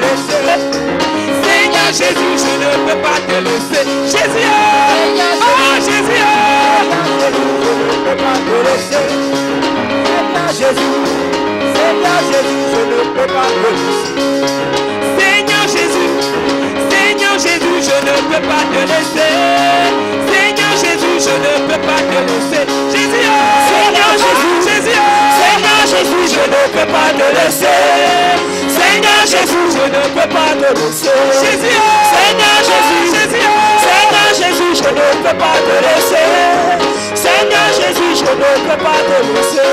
laisser. Seigneur Jésus, je ne peux pas te laisser. Jésus, oh Jésus, je ne peux pas te laisser. Seigneur Jésus, je ne peux pas te laisser. Seigneur Jésus, je ne peux pas te laisser. Seigneur Jésus, je ne peux pas te laisser. Jésus, Seigneur Jésus, Seigneur Jésus, je ne peux pas te laisser. Seigneur Jésus, je ne peux pas te laisser. Jésus, Seigneur Jésus, Seigneur Jésus, je ne peux pas te laisser. Seigneur Jésus, je ne peux pas te laisser.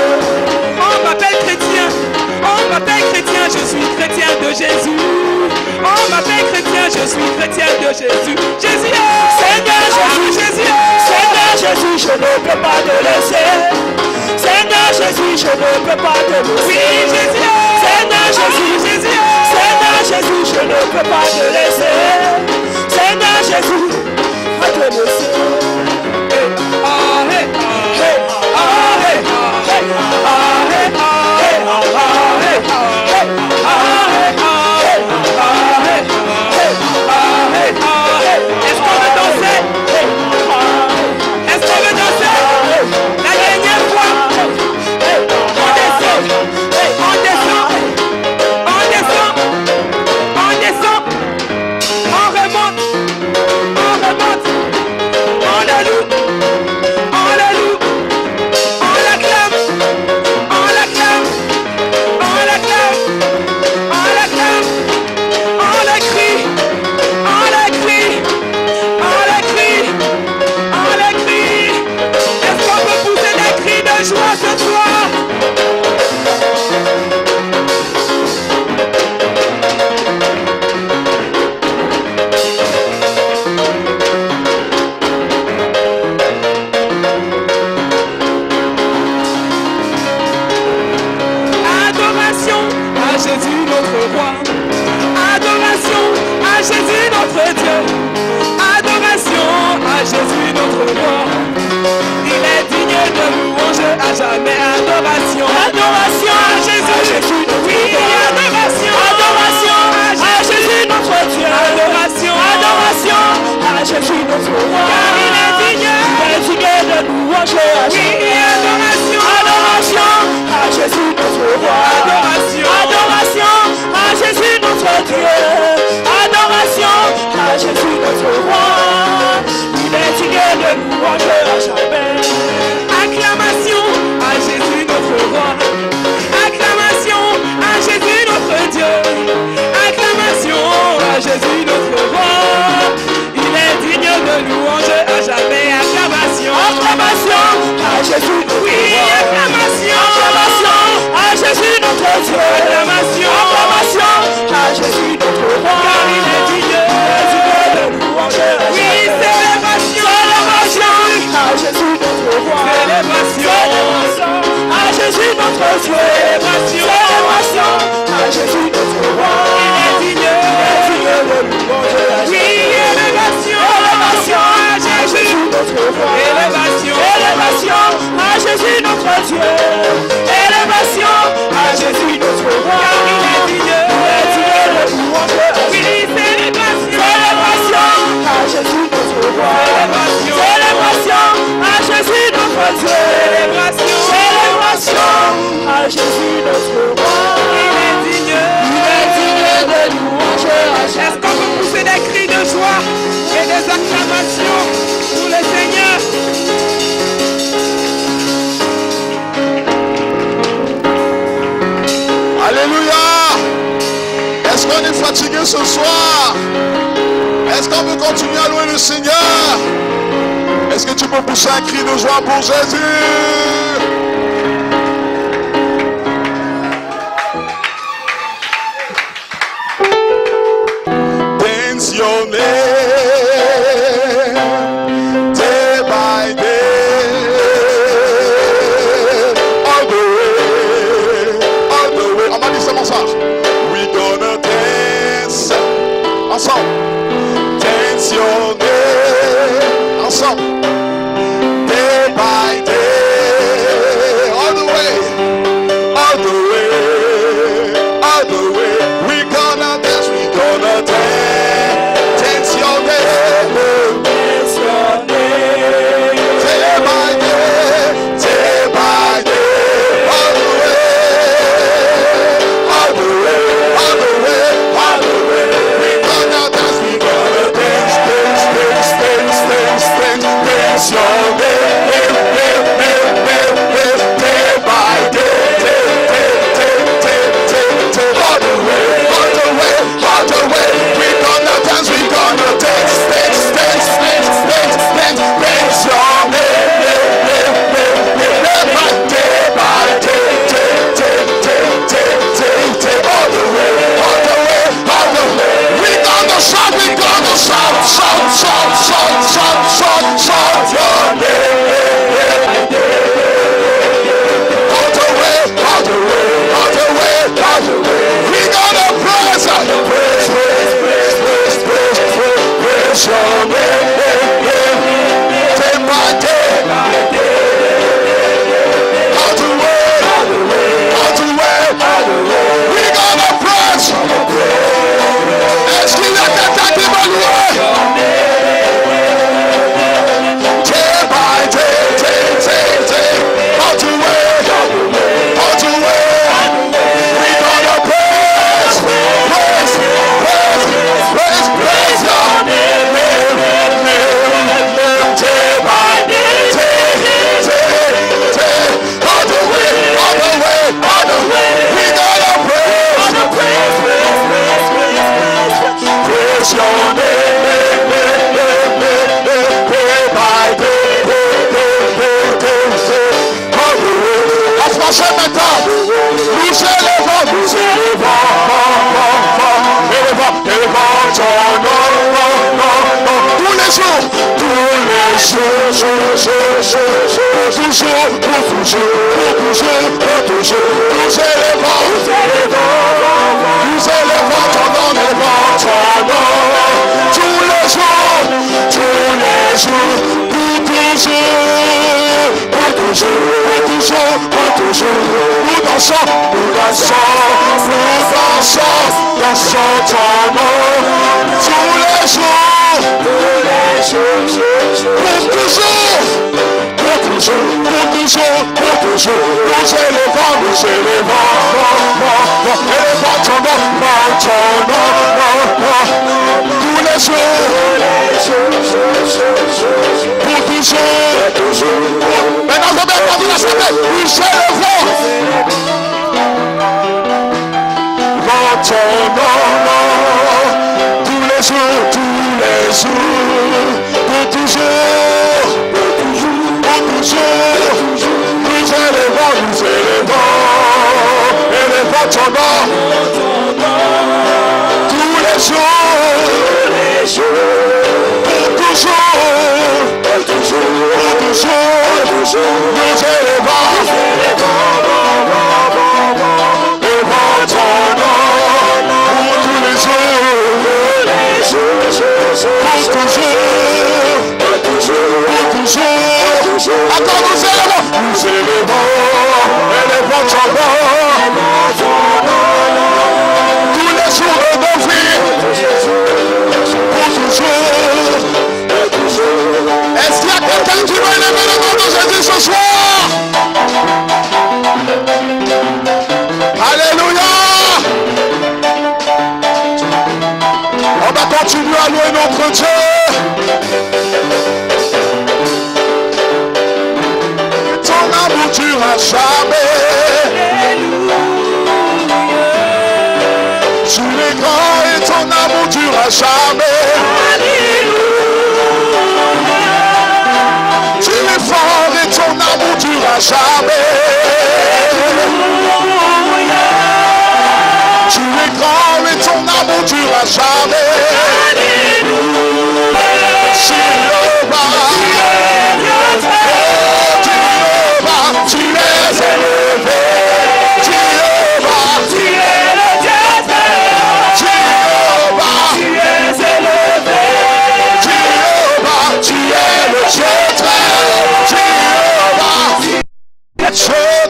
On m'appelle chrétien, je suis chrétien de Jésus. On m'appelle chrétien, je suis chrétien de Jésus. Jésus, Seigneur Jésus, Seigneur Jésus, je ne peux pas te laisser. Seigneur Jésus, je ne peux pas te laisser. Oui, Jésus, Seigneur Jésus, Seigneur Jésus, je ne peux pas te laisser. Seigneur Jésus, pas te laisser. Est-ce qu'on veut danser? Est-ce qu'on veut danser? La dernière fois, on descend, on descend, on descend, on descend, on remonte, on remonte, on la loue, on la loue, on l'acclame, on l'acclame, on l'acclame, on l'acclame, on la crie, on la crie, on la crie, on la crie. Est-ce qu'on peut pousser des cris de joie ce soir? Adoration à Jésus notre roi. Adoration à Jésus notre Dieu. Adoration à Jésus notre roi. Il est digne de louange à jamais. Adoration, adoration à Jésus. Oui, adoration, adoration à Jésus notre Dieu. Adoration, adoration à Jésus notre roi. Car il est digne de louange à jamais. Oui, adoration, adoration à Jésus notre roi. Adoration, adoration à Jésus notre Dieu. Adoration à Jésus notre roi. Il est digne de louange à jamais. Acclamation à Jésus notre roi. Acclamation à Jésus notre Dieu. Acclamation à Jésus notre roi. Il est digne de louange à jamais. Acclamation, acclamation à Jésus notre roi. Oui, acclamation, acclamation à Jésus notre Dieu. Acclamation, acclamation à Jésus notre roi. Car il est digne de louange à jamais. Oui, célébration, célébration à Jésus notre roi. Célébration, célébration à Jésus notre Dieu. Célébration, célébration à Jésus notre roi. Il est digne de louange à jamais. Oui, élévation, élévation à Jésus notre roi. Élévation, élévation à Jésus notre Dieu. Élévation à Jésus notre roi. Car il est digne de louange à jamais. Oui, célébration, célébration à Jésus notre roi. Célébration à Jésus notre Dieu. Célébration à Jésus notre roi. Il est digne de louange à jamais. Est-ce qu'on peut pousser des cris de joie et des acclamations pour le Seigneur? Alléluia. Est-ce qu'on est fatigué ce soir? Est-ce qu'on veut continuer à louer le Seigneur? Est-ce que tu peux pousser un cri de joie pour Jésus? Dance your name day by day, all the way. On va dire seulement ça. We gonna dance ensemble. Dance your name ensemble. Day by day. jours, toucher les vents, toucher les vents, ton nom, tous les jours, pour toujours, nous dansons ton nom, tous les jours, pour toujours, nous élevons, ton nom, tous les jours, pour toujours. Maintenant, je vais prendre la semaine, nous élevons ton nom, tous les jours, pour toujours, nous élevons, élevons ton nom, tous les jours, pour toujours, nous élevons ton nom, pour tous les toujours, attends, nous élevons ton nom, tous les jours de nos vies, pour toujours. Est-ce qu'il y a quelqu'un qui veut élever le nom de Jésus ce soir? Alléluia! On va continuer à louer notre Dieu. Ton amour durera jamais. Tu es grand et ton amour durera jamais. Tu es fort et ton amour durera jamais. Tu es grand et ton amour durera jamais. Tu es élevé.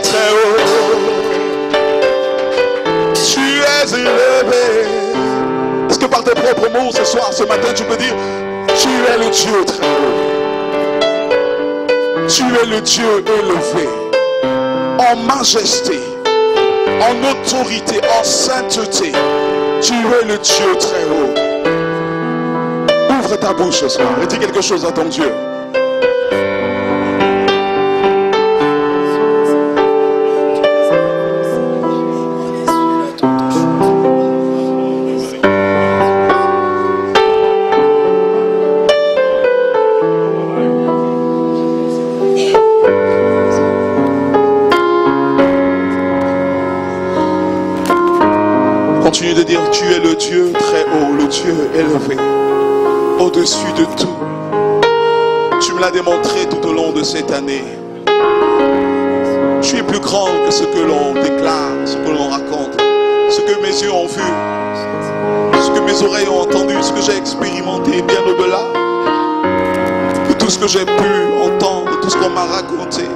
Très haut, tu es élevé. Est-ce que par tes propres mots ce soir, ce matin, tu peux dire tu es le Dieu très haut, tu es le Dieu élevé, en majesté, en autorité, en sainteté, tu es le Dieu très haut. Ouvre ta bouche ce soir et dis quelque chose à ton Dieu. Continue de dire tu es le Dieu très haut, le Dieu élevé, au-dessus de tout. Tu me l'as démontré tout au long de cette année. Tu es plus grand que ce que l'on déclare, ce que l'on raconte, ce que mes yeux ont vu, ce que mes oreilles ont entendu, ce que j'ai expérimenté, bien au-delà de tout ce que j'ai pu entendre, de tout ce qu'on m'a raconté.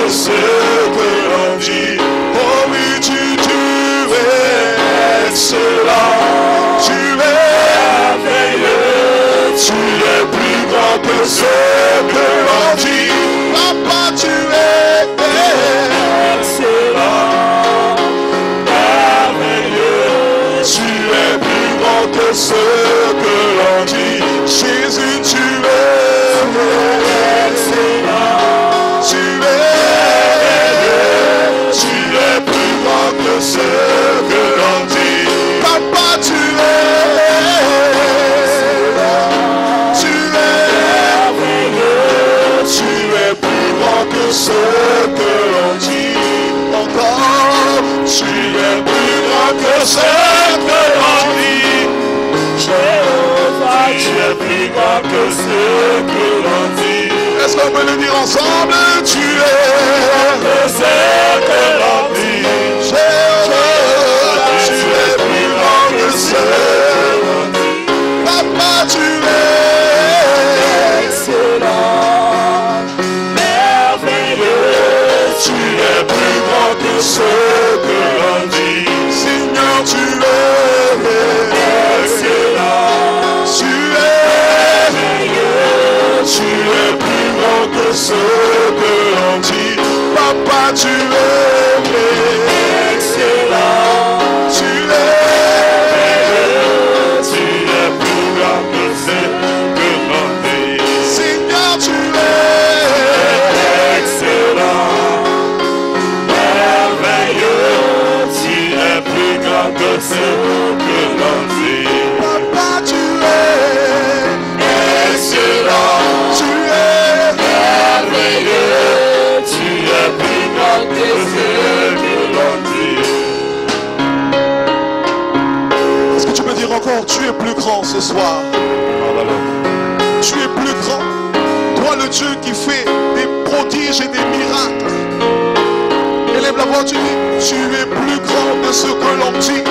Ce que l'on dit, oh oui, tu excellent. Tu es merveilleux. Tu es plus grand que ce que l'on dit. Papa, tu es excellent. Merveilleux. Tu es plus grand que ce que l'on dit. Jésus, tu es excellent. Tu es merveilleux. Tu es plus grand que ce que l'on dit. Papa, tu es excellent. Tu es merveilleux. Tu es plus grand que ce que l'on dit. Encore, tu es plus grand que ce que l'on dit. Jéhovah, tu es plus grand que ce que l'on dit. Est-ce qu'on peut le dire ensemble? Tu es que ce que l'on dit. Jéhovah, tu es plus grand que ce que l'on dit. Papa, tu es excellent, merveilleux. Tu es plus grand que ce que l'on dit. Seigneur, tu es excellent. Tu es merveilleux. Tu es plus grand que ce que l'on dit. Papa, tu es excellent. Tu es merveilleux. Tu es plus grand que ce que l'on dit. Seigneur, tu es excellent. Merveilleux. Tu es plus grand que ce que l'on dit. Papa, tu es excellent. Tu es merveilleux. Tu es plus grand que ce que l'on dit. Est-ce que tu peux dire encore, tu es plus grand ce soir? Tu es plus grand. Toi, le Dieu qui fait des prodiges et des miracles. Élève la voix, tu dis, tu es plus grand que ce que l'on dit.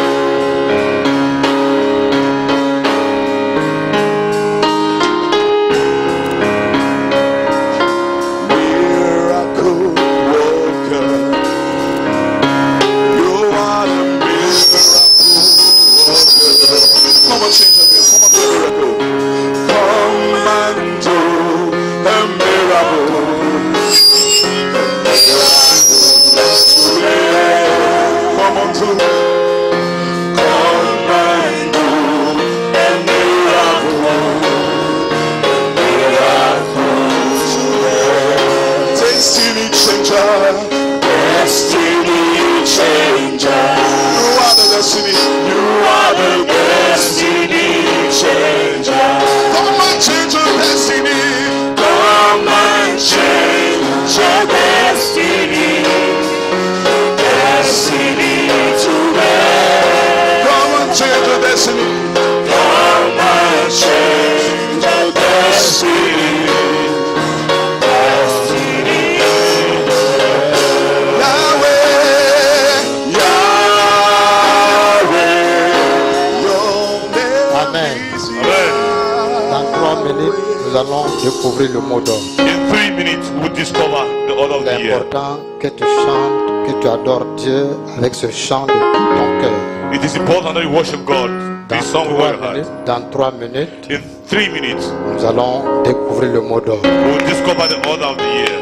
Nous allons découvrir le mot d'ordre. In 3 minutes, we discover the order of the C'est year. important que tu chantes, que tu adores Dieu avec ce chant de tout ton cœur. It is important that you worship God. This song with your heart. Dans 3 minutes, In 3 minutes, nous allons découvrir le mot d'ordre. we will discover the order of the year.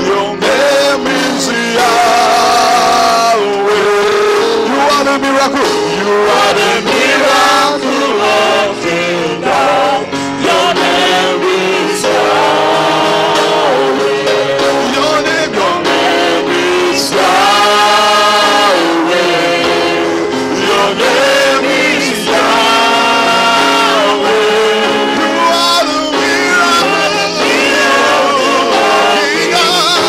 Your name is Yahweh. You are the miracle. You are the miracle working God. Your name is Yahweh. Your name is Yahweh. Your name is Yahweh. You are the miracle working God.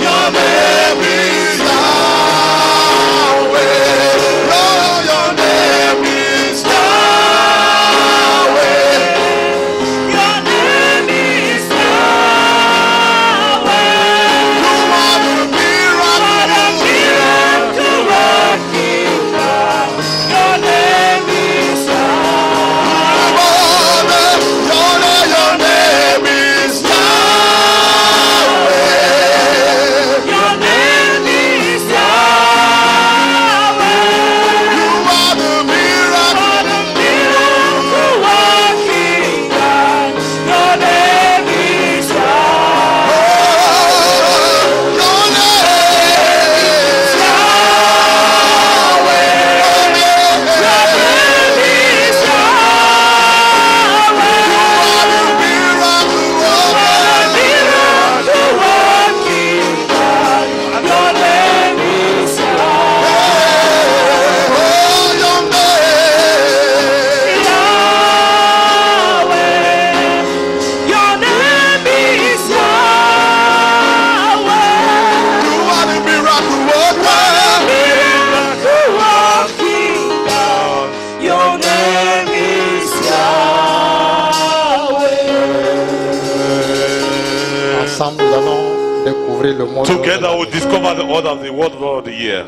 Your name is Yahweh. Lord, your name. Ensemble, nous allons découvrir le mot de Together l'année. we'll discover the order of the word of the year.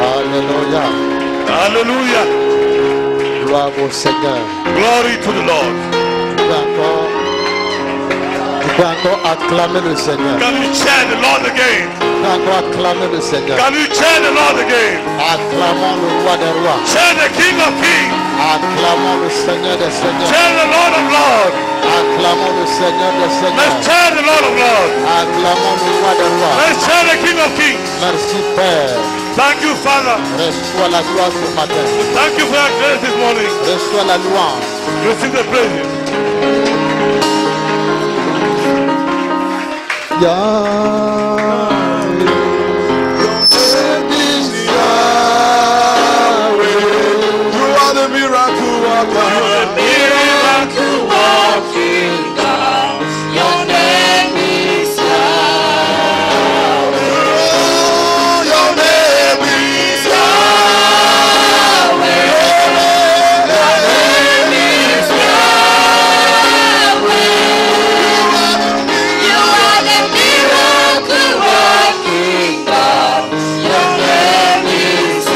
Alléluia. Hallelujah. Gloire au Seigneur. Glory to the Lord. Tu peux encore acclamer le Seigneur. Can you chant the Lord again? Tu peux encore acclamer le Seigneur. Can you chant the Lord again? Acclamons le roi des rois. Chant the King of Kings. Acclamons le Seigneur des seigneurs. Chant the Lord of Lords. Acclamons le Seigneur des Let's seigneurs. chant the Lord of Lords. Acclamons le roi des rois. Let's chant the King of Kings. Merci Père. Thank you, Father. Reçois la gloire ce matin. Thank you for your grace this morning. Reçois la louange. Receive the praise. You are the miracle worker. Miracle walking God, your name is Yahweh. Your name is Yahweh. Your name is Yahweh. You are the miracle walking God, your name is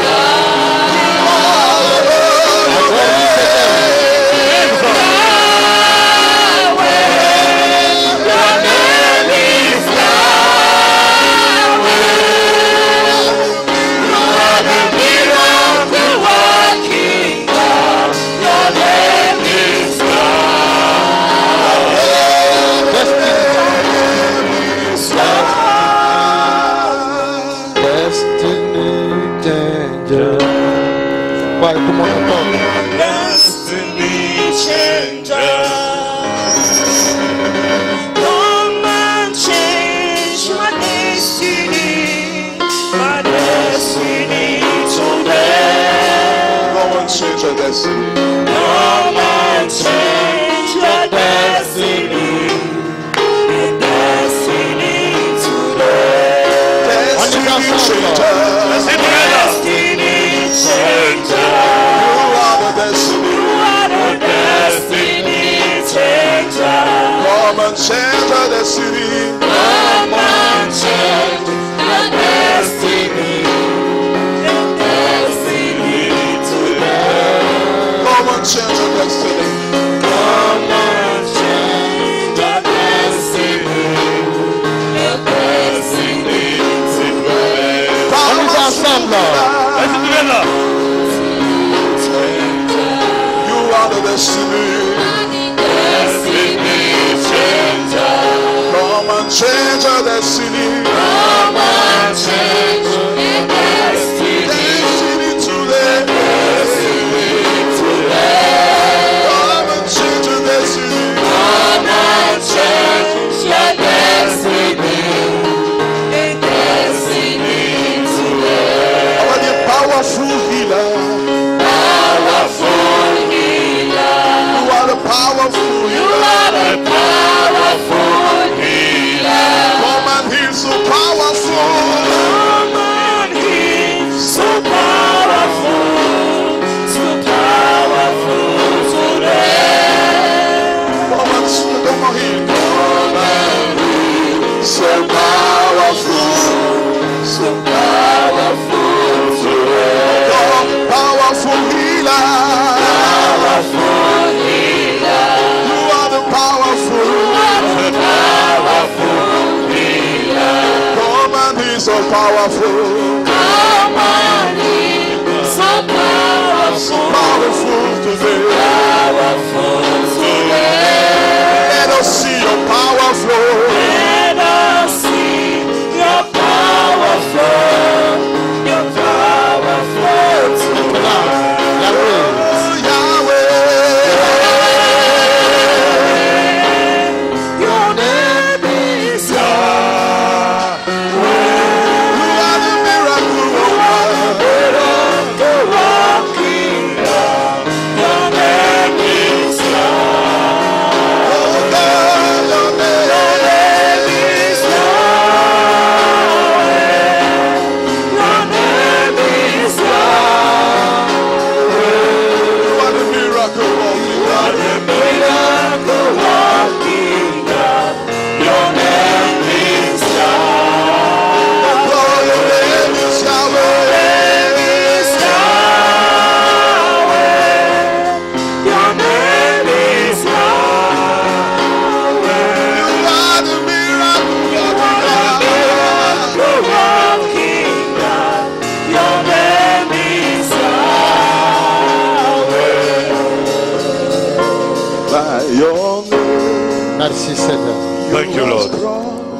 Destiny changer. Ouais, tout le monde entend. Destiny changer. Come and change my destiny today. Come and change your destiny. Come and change your destiny today. Destiny changer. Let's sing together. Destiny changer. You are the destiny. You are the destiny changer. Come and change your destiny. Come and change your destiny today. Come and change your destiny. Come and change your destiny today. On est ensemble. Let's sing together. You are the destiny. Destiny changer. Come and change your destiny. Come and change your destiny Destiny today. today. Come and change your destiny. Come and change your destiny today. Our the powerful healer. Powerful healer. You are the powerful You healer. are the powerful healer. Come and heal so powerful. Come and heal, so powerful today. Come and heal. Come and heal, so powerful today. Come, powerful healer. Powerful healer. You are the powerful. Powerful healer. Come and heal so powerful. Come and heal, so powerful Today. powerful today. Let us see your power flow. Let us see your power flow today. Yahweh. Oh, Yahweh. Your name is Yahweh. You are the miracle worker. The walking God. Your name is Yahweh. Merci Seigneur. Thank you, Lord.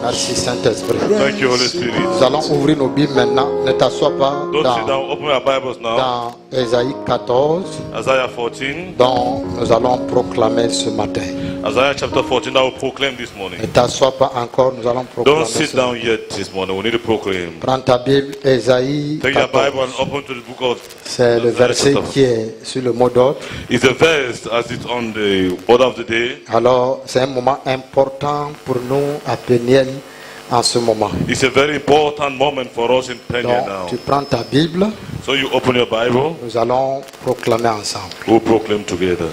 Merci Saint-Esprit. Thank you, Holy Spirit. Nous allons ouvrir nos Bibles maintenant. Ne t'assois pas Don't sit down. Open your Bibles now. dans Ésaïe 14, Isaiah 14. dont nous allons proclamer ce matin. Isaiah chapter 14 that will proclaim this morning. Ne t'assois pas encore, nous allons proclamer Don't sit ce down matin. yet this morning. We need to proclaim. Prends ta Bible, Ésaïe Take your 14. Bible and open to the book of C'est le verset chapter 14. qui est sur le mot d'ordre. It's a verse as it's on the order of the day. Alors, c'est un moment important pour nous à Peniel en ce moment. It's a very important moment for us in Kenya Donc, now. tu prends ta Bible, So you open your Bible. nous allons proclamer ensemble. We'll proclaim together.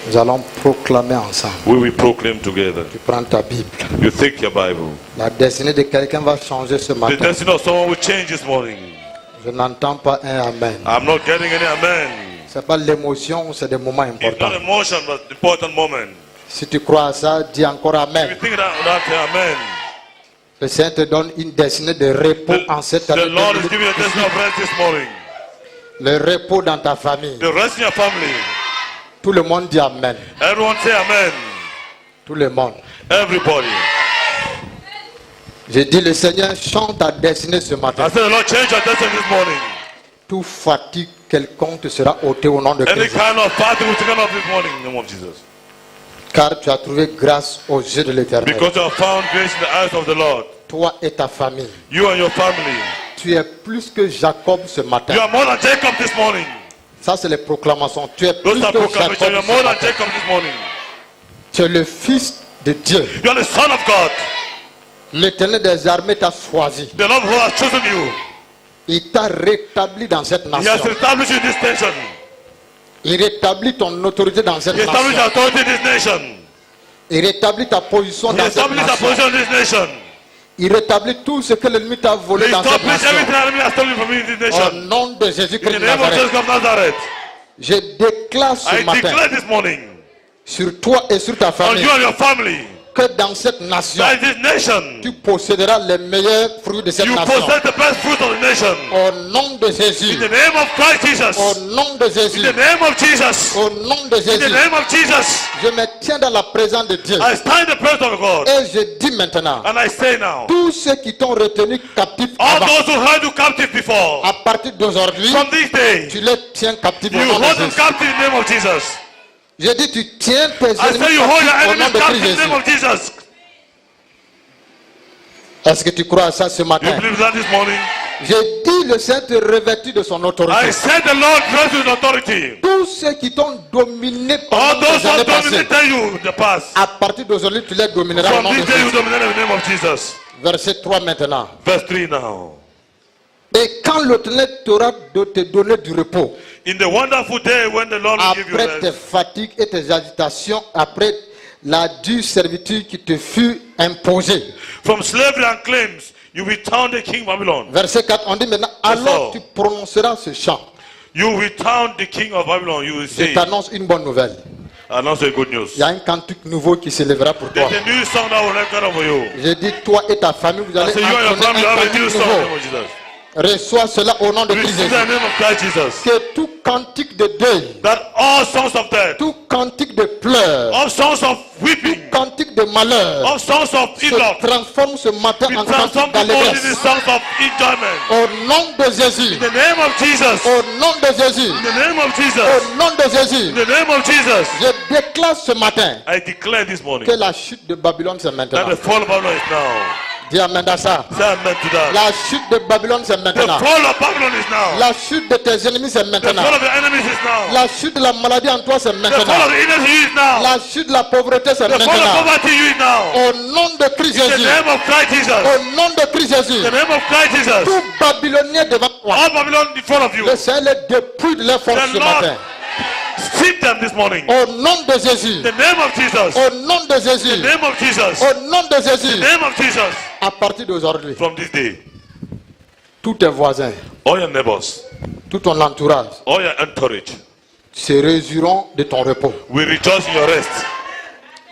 Nous allons proclamer ensemble. We will proclaim together. Tu prends ta Bible. You take your Bible. La destinée de quelqu'un va changer ce The matin. destiny of someone will change this morning. Je n'entends pas un amen. I'm not getting any amen. C'est pas l'émotion, c'est des moments It's importants. not emotion, but important moment. Si tu crois à ça, dis encore If you amen. think that amen. Le Seigneur te donne une destinée de repos en cette The année. Lord is giving you a destiny of rest this morning. Le repos dans ta famille. The rest in your family. Tout le monde dit amen. Everyone say amen. Tout le monde. Everybody. J'ai dit, le Seigneur chante ta destinée ce matin. I said the Lord change your destiny this morning. Tout fatigue quelconque te sera ôté au nom de Any Christ. kind of party will take off this morning in the name of Jesus. Car tu as trouvé grâce aux yeux de l'Éternel. Because you have found grace in the eyes of the Lord. Toi et ta famille. You and your family. Tu es plus que Jacob ce matin. You are more than Jacob this morning. Ça, c'est les proclamations. Tu es plus Those are que proclamations. Jacob You are ce more than matin. Jacob this morning. Tu es le fils de Dieu. You are the son of God. L'Éternel des armées t'a choisi. The Lord who has chosen you. Il t'a rétabli dans cette He has nation. established you in this nation. Il rétablit ton autorité dans cette He established nation. authority in this nation. Il rétablit ta position He dans cette established a nation. position in this nation. Il rétablit tout ce que l'ennemi t'a He volé dans cette established everything nation. the enemy has stolen from you in this Au nation. nom de Jésus-Christ In de the name of Nazareth, Jesus of Nazareth. je déclare ce I matin declare this morning sur toi et sur ta on famille you and your family que dans cette nation, that in this nation tu posséderas les meilleurs fruits de cette you nation. possess the best fruit of the nation. Au nom de In Jésus. the name of Christ Jesus. Au nom de In Jésus. the name of Jesus. Au nom de In the Jésus. name of Jesus. Je me tiens dans la présence de Dieu. I stand in the presence of God. Et je dis maintenant, And I say now, tous ceux qui t'ont retenu captif all avant, those who held you captive before, à partir d'aujourd'hui, from this day, tu les tiens captifs you au nom de hold them Jésus. captive in the name of Jesus. Je dis, tu tiens tes I say ennemis you hold your captifs au nom enemies de captive Christ in the name Jésus. of Jesus. Est-ce que tu crois à ça ce You matin? believe that this morning? J'ai dit, le Seigneur te revêtit de son I autorité. said the Lord bless you with authority. Tous ceux qui t'ont dominé All pendant those les who années have passées, dominated you in the past, à partir d'aujourd'hui, tu les domineras au from nom de this day you Jésus. dominate in the name of Jesus. Verset 3 maintenant. Verse 3 now. Et quand l'Éternel t'aura de te donner du repos, In the wonderful day when the Lord will give you après tes rest, fatigues et tes agitations, après la dure servitude qui te fut imposée. from slavery and claims, you will turn the king Babylon. Verset 4, on dit maintenant, alors tu prononceras ce chant. You will turn the king of Babylon. You will Je say, t'annonce une bonne nouvelle. announce a good news. Il y a un cantique nouveau qui s'élèvera pour toi. There's a new song that will record over you. Je dis, toi et ta famille, vous I allez say you and your family entonner un have a cantique new song in the name nouveau. of Jesus. Reçois cela au nom de Christ Receive Jésus. the name of Christ Jesus. Que tout cantique de deuil, That all songs of death, tout cantique de pleurs, all songs of weeping, cantique de malheur, all songs of se ill-luck, transforme ce matin we en transform cantique people into d'allégresse. songs of enjoyment. Au nom de Jésus. In the name of Jesus. Au nom de Jésus. In the name of Jesus. Au nom de Jésus. In the name of Jesus. Je déclare ce matin I declare this morning que la chute de Babylone c'est that maintenant. the fall of Babylon is now. Dis amen à ça. Say amen to that. La chute de Babylone c'est The maintenant. fall of Babylon is now. La chute de tes ennemis c'est The maintenant. fall of the enemies is now. La chute de la maladie en toi c'est The fall maintenant. of the illness is now. La chute de la pauvreté c'est The fall of maintenant. poverty is now. Au nom de Christ In the Jésus. name of Christ Jesus. Au nom de Christ In Jésus. the name of Christ Jesus. Tout Babylonien devant toi. All Babylon in front of you. Le Seigneur les dépouille de leur force The ce Lord matin. strip them this morning. Au nom de Jésus. In the name of Jesus. Au nom de In Jésus. the name of Jesus. Au nom de In the Jésus. name of Jesus. À partir d'aujourd'hui, From this day, tous tes voisins, all your neighbors, tout ton entourage all your entourage se réjouiront de ton repos. will rejoice in your rest.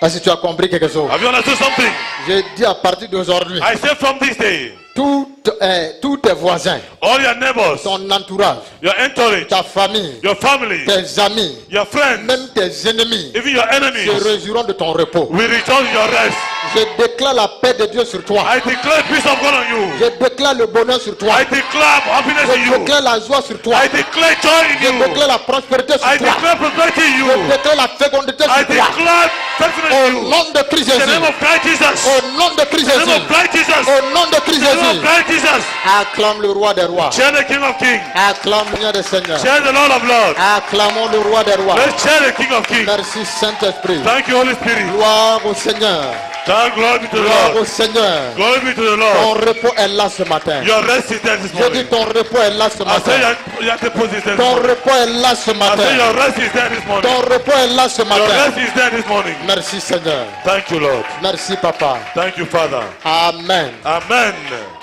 Est-ce que tu as compris quelque chose? Have you understood something? J'ai dit à partir d'aujourd'hui, I say from this day, tous tes voisins, all your neighbors, ton entourage, your entourage, ta famille, your family, tes amis, your friends, même tes ennemis even your enemies, se réjouiront de ton repos. will return to your rest. Je déclare la paix de Dieu sur toi. I declare peace of God on you. Je déclare le bonheur sur toi. I declare happiness in Je you. déclare la joie sur toi. I declare joy in Je you. déclare la prospérité sur I toi. declare prosperity in Je you. déclare la fécondité I sur toi. declare faithfulness Au in you. nom de Christ In the Jésus. name of Christ Jesus. Au nom de Christ In the name Jésus. of Christ Jesus. Au nom de Christ In the name Jésus. of Christ Jesus. Acclame le roi des rois. Cheer the King of Kings. Acclame le Seigneur des seigneurs. Cheer the Lord of Lords. Acclamons le roi des rois. Let's cheer the King of Kings. Merci Saint-Esprit. Thank you, Holy Spirit. Gloire au Seigneur. Thank glory be to the Gloire au Lord. Seigneur. Glory be to the Ton Lord. repos est là ce matin. Your rest is there this Je dis morning. ton repos est là ce I say matin. your deposit is there this Ton morning. repos est là ce I say matin. your rest is there this morning. Ton repos est là ce Your matin. rest is there this morning. Merci Seigneur. Thank you, Lord. Merci Papa. Thank you, Father. Amen. Amen.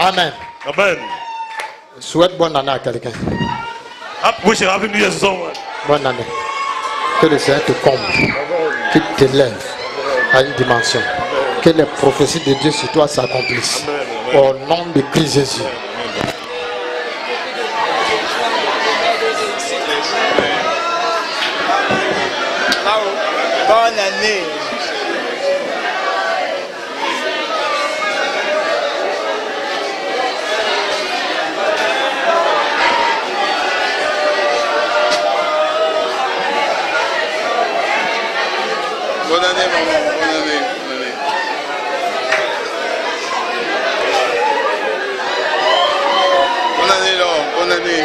Amen. Amen. Souhaite bonne année à quelqu'un. Wish a happy New Year to someone. Bonne année. Que le Seigneur te comble. Qu'il t'élève à une dimension. Que les prophéties de Dieu sur toi s'accomplissent. Au nom de Christ Jésus. Bonne année. Bonne année, maman. Bonne année. Bonne année. Bonne année, Laure. Bonne année.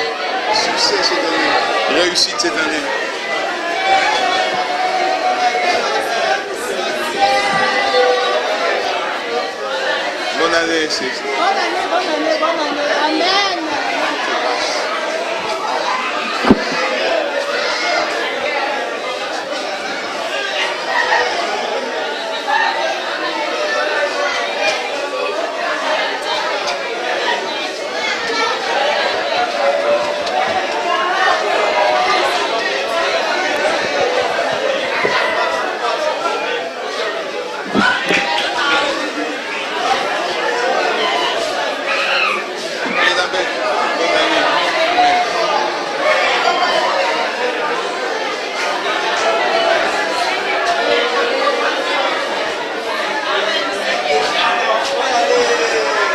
Succès cette année. Réussite cette année. Bonne année, c'est. Bonne année, bonne année, bonne année. Amen. Elisabeth, bonne année.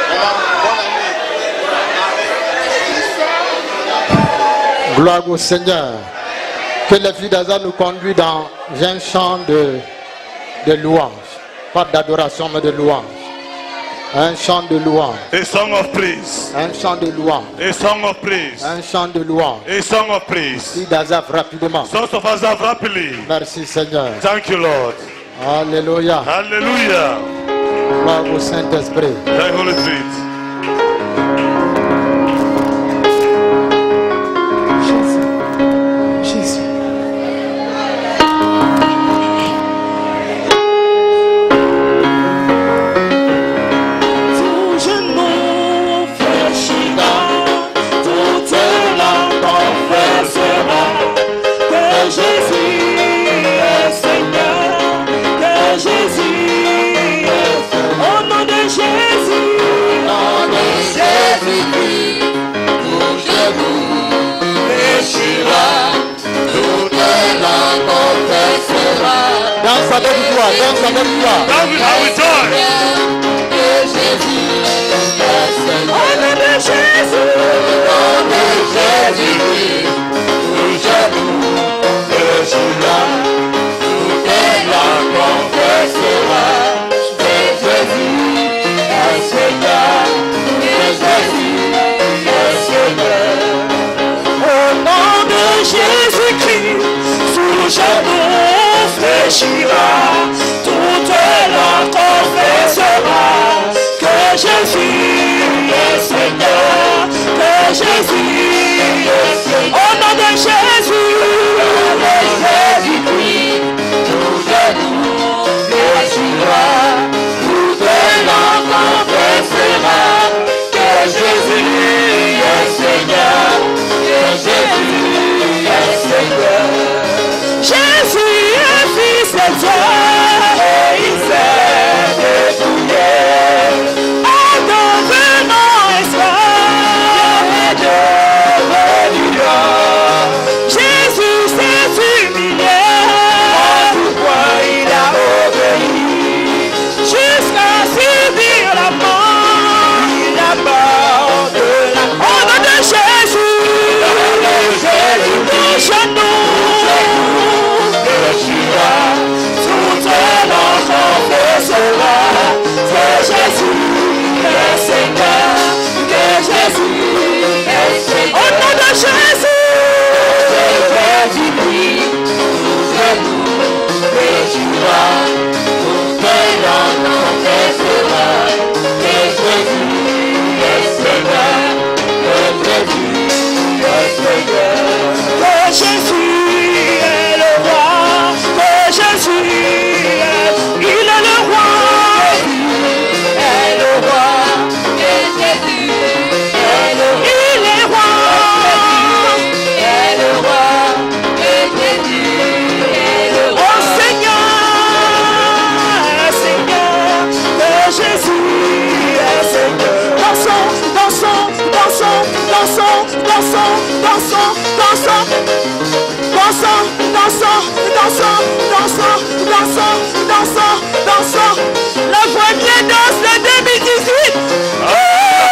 Maman, bonne année. Gloire au Seigneur. Que les filles d'Azar nous conduisent dans un chant de louange. Pas d'adoration, mais de louange. Un chant de louange. A song of praise. Un chant de louange. A song of praise. Un chant de louange. A song of praise. Filles d'Azar, rapidement. Sons of Asaph rapidly. Merci Seigneur. Thank you, Lord. Alléluia. Hallelujah. Gloire au Saint-Esprit. Thank you, Holy Spirit. Tout genou fléchira, toute langue confessera que Jésus est Seigneur, que Jésus est Seigneur. Au nom de Jésus, Nom de Jésus-Christ, tout genou fléchira, toute langue confessera Danse avec toi, danse avec toi. That is how we join. que Jésus est Seigneur. au nom de Jésus, Nom de Jésus-Christ, tout genou fléchira, toute langue confessera que Jésus est Seigneur, que Jésus est Seigneur. au nom de Jésus-Christ, sous le genou fléchira, toute langue confessera que Jésus est Seigneur, que Jésus est Seigneur. Au nom de Jésus, Jésus-Christ, tout genou fléchira, toute langue confessera que Jésus est Seigneur, que Jésus est Seigneur. Jésus est fils de Dieu et il s'est dépouillé en devenant La première danse de 2018.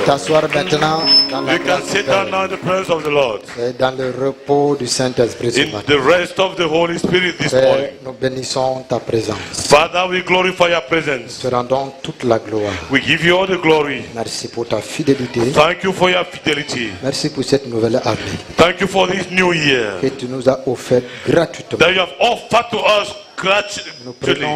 T'asseoir maintenant dans la You can sit down now in the presence of the Lord. et dans le repos du Saint-Esprit ce In matin. the rest of the Holy Spirit this Père, morning. nous bénissons ta présence. Father, we glorify your presence. Te rendons toute la gloire. We give you all the glory. Merci pour ta fidélité. Thank you for your fidelity. Merci pour cette nouvelle année Thank you for this new year que tu nous as offerte gratuitement. that you have offered to us Nous gratuitously.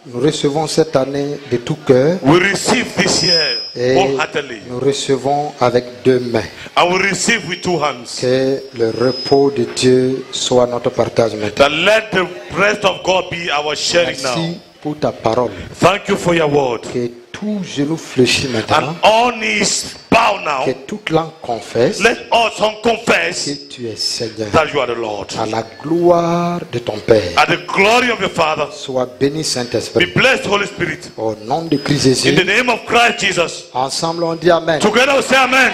nous recevons cette année de tout cœur We receive this year et wholeheartedly. nous recevons avec deux mains. And we receive with two hands. Que le repos de Dieu soit notre partage maintenant. That let the rest of God be our sharing now. Merci pour ta parole. Thank you for your word. Que tout genou fléchit maintenant. And all knees bow now. Que toute langue confesse Let all tongue confess que tu es Seigneur. that you are the Lord. À la gloire de ton Père. At the glory of your Father. Sois béni Be Saint-Esprit. blessed, Holy Spirit. Au nom de Christ In Jésus. the name of Christ Jesus. Ensemble on dit Amen. Together we say amen.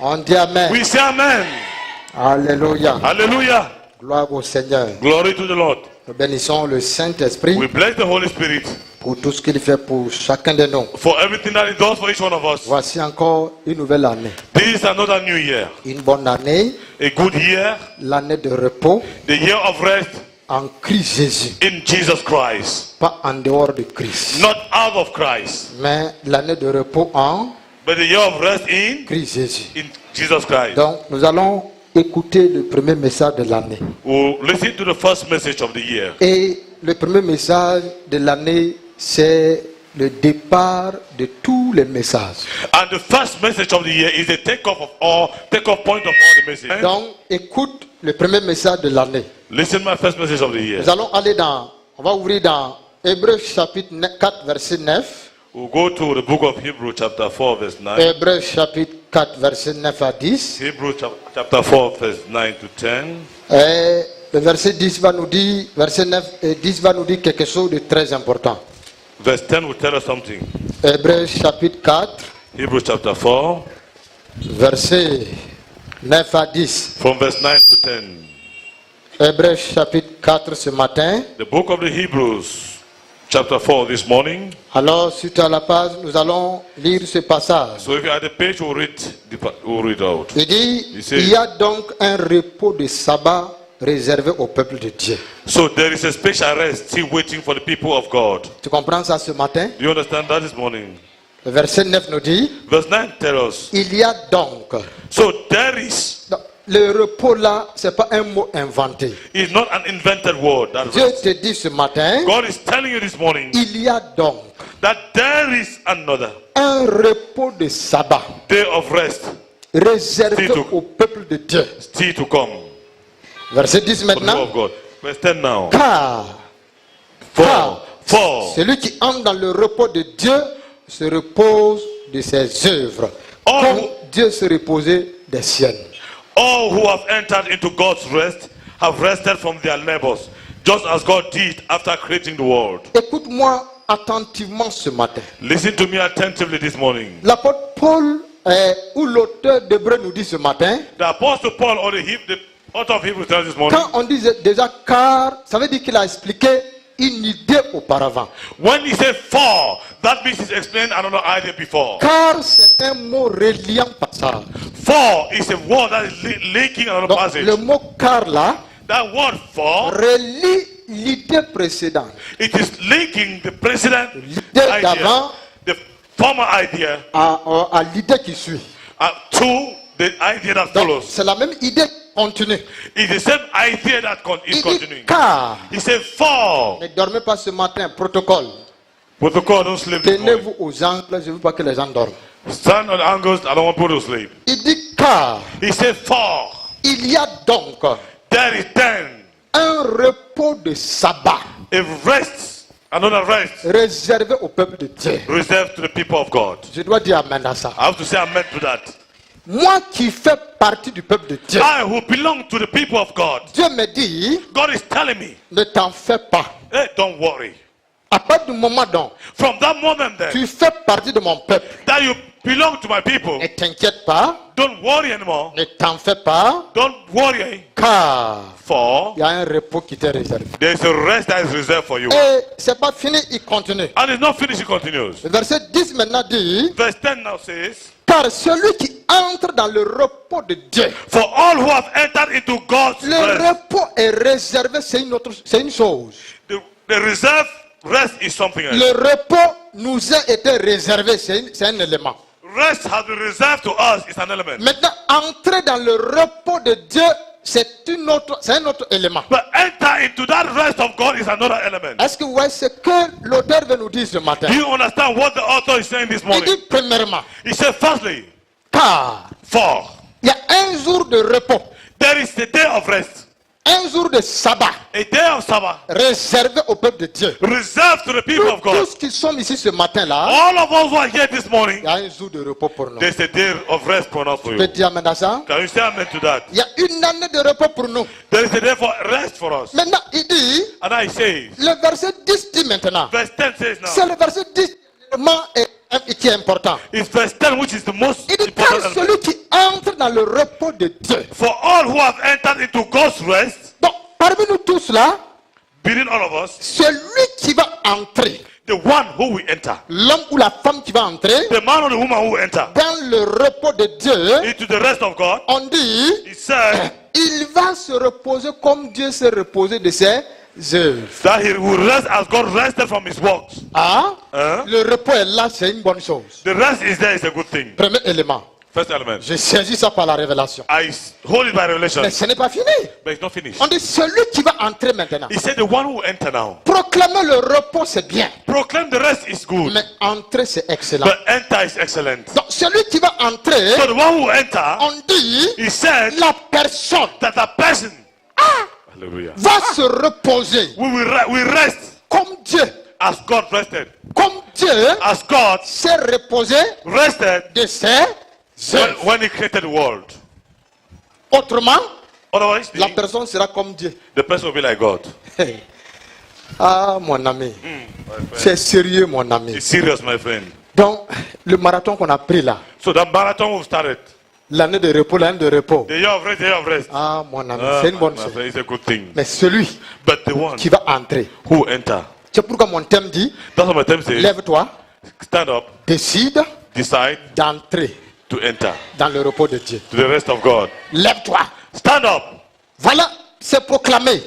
On dit Amen. We say amen. Alléluia. Hallelujah. Gloire au Seigneur. Glory to the Lord. Nous bénissons le Saint-Esprit We bless the Holy Spirit pour tout ce qu'il fait pour chacun de nous. for everything that he does for each one of us. Voici encore une nouvelle année. This is another new year. Une bonne année, A good year. l'année de repos The year of rest en Christ Jésus. in Jesus Christ. Pas en dehors de Christ, Not out of Christ. mais l'année de repos en But the year of rest in Christ Jésus. Jesus Christ. Donc nous allons écouter le premier message de l'année. We'll listen to the first message of the year. Et le premier message de l'année, c'est le départ de tous les messages. And the first message of the year is the takeoff point of all the messages. Donc, écoute le premier message de l'année. Listen to my first message of the year. Nous allons aller on va ouvrir dans Hébreux chapitre 4, verset 9. We'll go to the book of Hebrews chapter 4 verse 9. Hébreux chapitre 4, verset 9 à 10. Hebrews chapter 4 verse 9 to 10. Et le verset 10 va nous dire, verset 9 et 10 va nous dire quelque chose de très important. Verse 10 will tell us something. Hébreux chapitre 4, Hebrews chapter 4 verset 9 à 10. from verse 9 to 10. Hébreux chapitre 4 ce matin. The book of the Hebrews chapter 4 this morning. Alors, suite à la page, nous allons lire ce passage. So if you are at the page, we'll read out. Il dit, Il says- il y a donc un repos de sabbat réservé au peuple de Dieu. So there is a special rest still waiting for the people of God. Tu comprends ça ce matin? Do you understand that this morning? Le verset 9 nous dit, Verse 9 tells us. il y a donc. So there is. Donc, le repos là, c'est pas un mot inventé. It's not an invented word. That Dieu rest. te dit ce matin, God is telling you this morning il y a donc that there is another un repos de sabbat day of rest réservé Still to- au peuple de Dieu. still to come Verset 10 for the people maintenant. of God. Verse 10 now. Car For celui qui entre dans le repos de Dieu se repose de ses œuvres, Oh. comme Dieu se reposait des siennes. all who have entered into God's rest have rested from their labors, just as God did after creating the world. Écoute-moi attentivement ce matin. Listen to me attentively this morning. L'apôtre Paul, ou l'auteur d'Hébreux nous dit ce matin, The Apostle Paul or the author of Hebrews tells this morning, quand on dit déjà car, ça veut dire qu'il a expliqué une idée auparavant. when he said for, that means he's explained another idea before. Car c'est un mot reliant passage. For is a word that is linking another Donc, passage. le mot car là That word for, relie l'idée précédente. it is linking the precedent L'idée idea, d'avant the former idea, à l'idée qui suit. to the idea that Donc, follows. c'est la même idée continue. It's the same idea that is Il dit continuing. car. He said for. Ne dormez pas ce matin, protocole. Protocol, don't sleep this morning. Tenez-vous aux angles, je ne veux pas que les gens dorment. Stand on the angles, I don't want people to sleep. Il dit car. He said for. Il y a donc There is then un repos de sabbat a rest, another rest réservé au peuple de Dieu. reserved to the people of God. Je dois dire amen à ça. I have to say amen to that. Moi qui fais partie du peuple de Dieu, I who belong to the people of God. Dieu me dit, God is telling me, ne t'en fais pas. hey, don't worry. À partir du moment dont From that moment then, tu fais partie de mon peuple, that you belong to my people, ne t'inquiète pas, don't worry anymore. ne t'en fais pas, Don't worry, car for il y a un repos qui t'est réservé. there is a rest that is reserved for you. Et c'est pas fini, il continue. And it's not finished, it continues. Le verset 10 maintenant dit, Verse 10 now says, car celui qui entre dans le repos de Dieu, for all who have entered into God's le rest, repos est réservé, c'est une chose. the reserve rest is something else. Le repos nous a été réservé, c'est un élément. Rest has been reserved to us is an element. Maintenant, entrer dans le repos de Dieu, c'est un autre élément. But enter into that rest of God is another element. Est-ce que vous voyez ce que l'auteur veut nous dire ce matin? Do you understand what the author is saying this Il morning? dit premièrement, He said, firstly, car for il y a un jour de repos, there is a day of rest, un jour de sabbat a day of Sabbath, réservé au peuple de Dieu. reserved to the people of God. Tous qui sommes ici ce matin-là, All of us who are here this morning, il y a un jour de repos pour nous. there's a day of rest pronounced for Tu peux you. dire amen à ça? Can you say amen to that? Il y a une année de repos pour nous. There is a day for rest for us. Maintenant, il dit, And I say, le verset 10 dit maintenant, verse 10 says c'est now, le verset 10 qui est important. it's verse 10 which is the most Il dit, car important element. celui qui entre dans le repos de Dieu. For all who have entered into God's rest, Donc, parmi nous tous là, being all of us, celui qui va entrer, the one who will enter, l'homme ou la femme qui va entrer the man or the woman who will enter dans le repos de Dieu, into the rest of God, on dit, he said il va se reposer comme Dieu s'est reposé de ses œuvres. that he will rest as God rested from his works. Ah, Hein? le repos est là, c'est une bonne chose. The rest is there is a good thing. Premier élément. First element. Je saisis ça par la révélation. I hold it by revelation. Mais ce n'est pas fini. But it's not finished. On dit celui qui va entrer maintenant. He said the one who enter now. Proclamer le repos, c'est bien. Proclaim the rest is good. Mais entrer, c'est excellent. But enter is excellent. Donc celui qui va entrer, So the one who enter, on dit he said la personne that the person Hallelujah. va se reposer We rest comme Dieu. as God rested. Comme Dieu As God s'est reposé rested de ses œuvres. when he created the world. Autrement, Otherwise, la personne sera comme Dieu. the person will be like God. Hey. Ah, mon ami. My friend. C'est sérieux, mon ami. It's serious, my friend. Donc, le marathon qu'on a pris là, So the marathon will start. l'année de repos, l'année de repos. The year of rest, the year of rest. Ah, mon ami, c'est une bonne My chose. friend, it's a good thing. Mais celui But the one qui va entrer, who enter, c'est pourquoi mon thème dit, that's what my term says. lève-toi, Stand up, décide decide d'entrer to enter dans le repos de Dieu. to the rest of God. Lève-toi. Stand up. Voilà, c'est proclamé.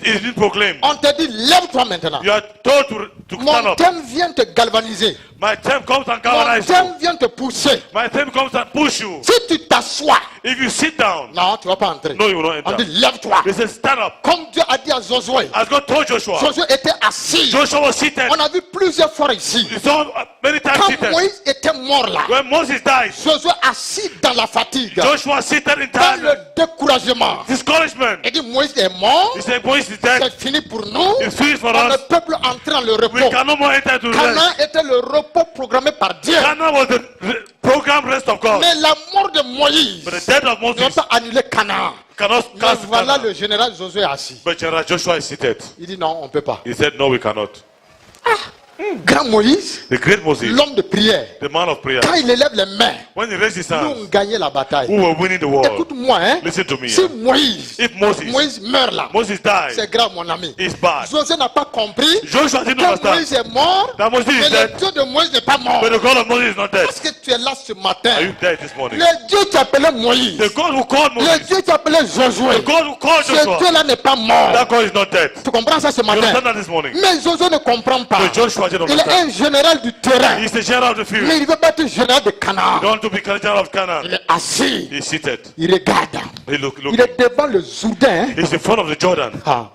It's been proclaimed. On te dit, lève-toi maintenant. You are told to stand Mon up. thème vient te galvaniser. My term comes and Mon galvanizes you. thème vient te pousser. My term comes and push you. Si tu t'assois, If you sit down, non, tu ne vas pas entrer. no, you will not On dit, enter. lève-toi. They say stand up. Comme Dieu a dit à Josué. As God told Joshua. Josué était assis. Joshua was seated. On a vu plusieurs fois ici. You saw many times Quand seated. Moïse était mort là, When Moses died, Josué assis dans la fatigue, Joshua seated in dans time. le découragement. Discouragement. Il dit, Moïse est mort, He said, Moses is dead. c'est fini pour nous. It's finished for On ne us. peut plus entrer dans le We repos. can no more enter to Canaan rest. était le repos programmé par Dieu. Canaan was the program rest of God. Mais la mort de Moïse But the death of n'a Moses pas annulé Canaan. cannot Mais cast voilà Canaan. le général Josué assis. But General Joshua is seated. Il dit non, on ne peut pas. He said, no, we cannot. Grand Moïse, The great Moses, l'homme de prière, the man of prayer, quand il élève les mains, when he raised his nous hands, on gagnait la bataille. who were winning the war. Écoute-moi, hein. Listen to me. Si Hein. Moïse, If Moses meurt là, died, c'est grave mon ami. it's bad. Josué n'a pas compris Joshua didn't que understand Moïse est mort, that Moses mais is le dead, Dieu de Moïse n'est pas mort. but the God of Moses is not dead. Parce que tu es là ce matin. Are you dead this morning? Le Dieu qui appelait Moïse, The God who called le Moses, Dieu qui appelait Josué, the God who called ce Joshua, Dieu-là n'est pas mort. that God is not dead. Tu comprends ça ce You matin? understand that this morning? Mais Josué ne comprend pas. But Joshua didn't Il est understand. un général du terrain. He's the general of the field. Mais il ne veut pas être général de Canaan. You don't want to be general of Il Canaan. est assis. He's seated. Il regarde. He look. Il est devant le Jourdain. He's in front of the Jordan. Ah.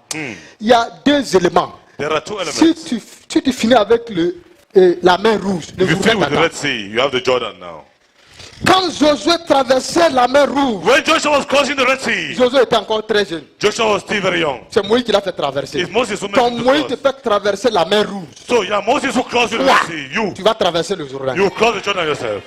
Il y a deux éléments. There are two Si elements. tu finis avec la main rouge, le If you Jourdain feel with the t'attend. Red Sea, you have the Jordan now. Quand Josué traversait la mer rouge, When Joshua was crossing the Red Sea, Josué était encore très jeune. Joshua was still very young. C'est Moïse qui l'a fait traverser. It's Moses who Quand made him Moïse to te cross. fait traverser la mer rouge, So yeah, Moses who crossed the toi, Red Sea. You tu vas traverser le Jourdain. cross the Jordan yourself.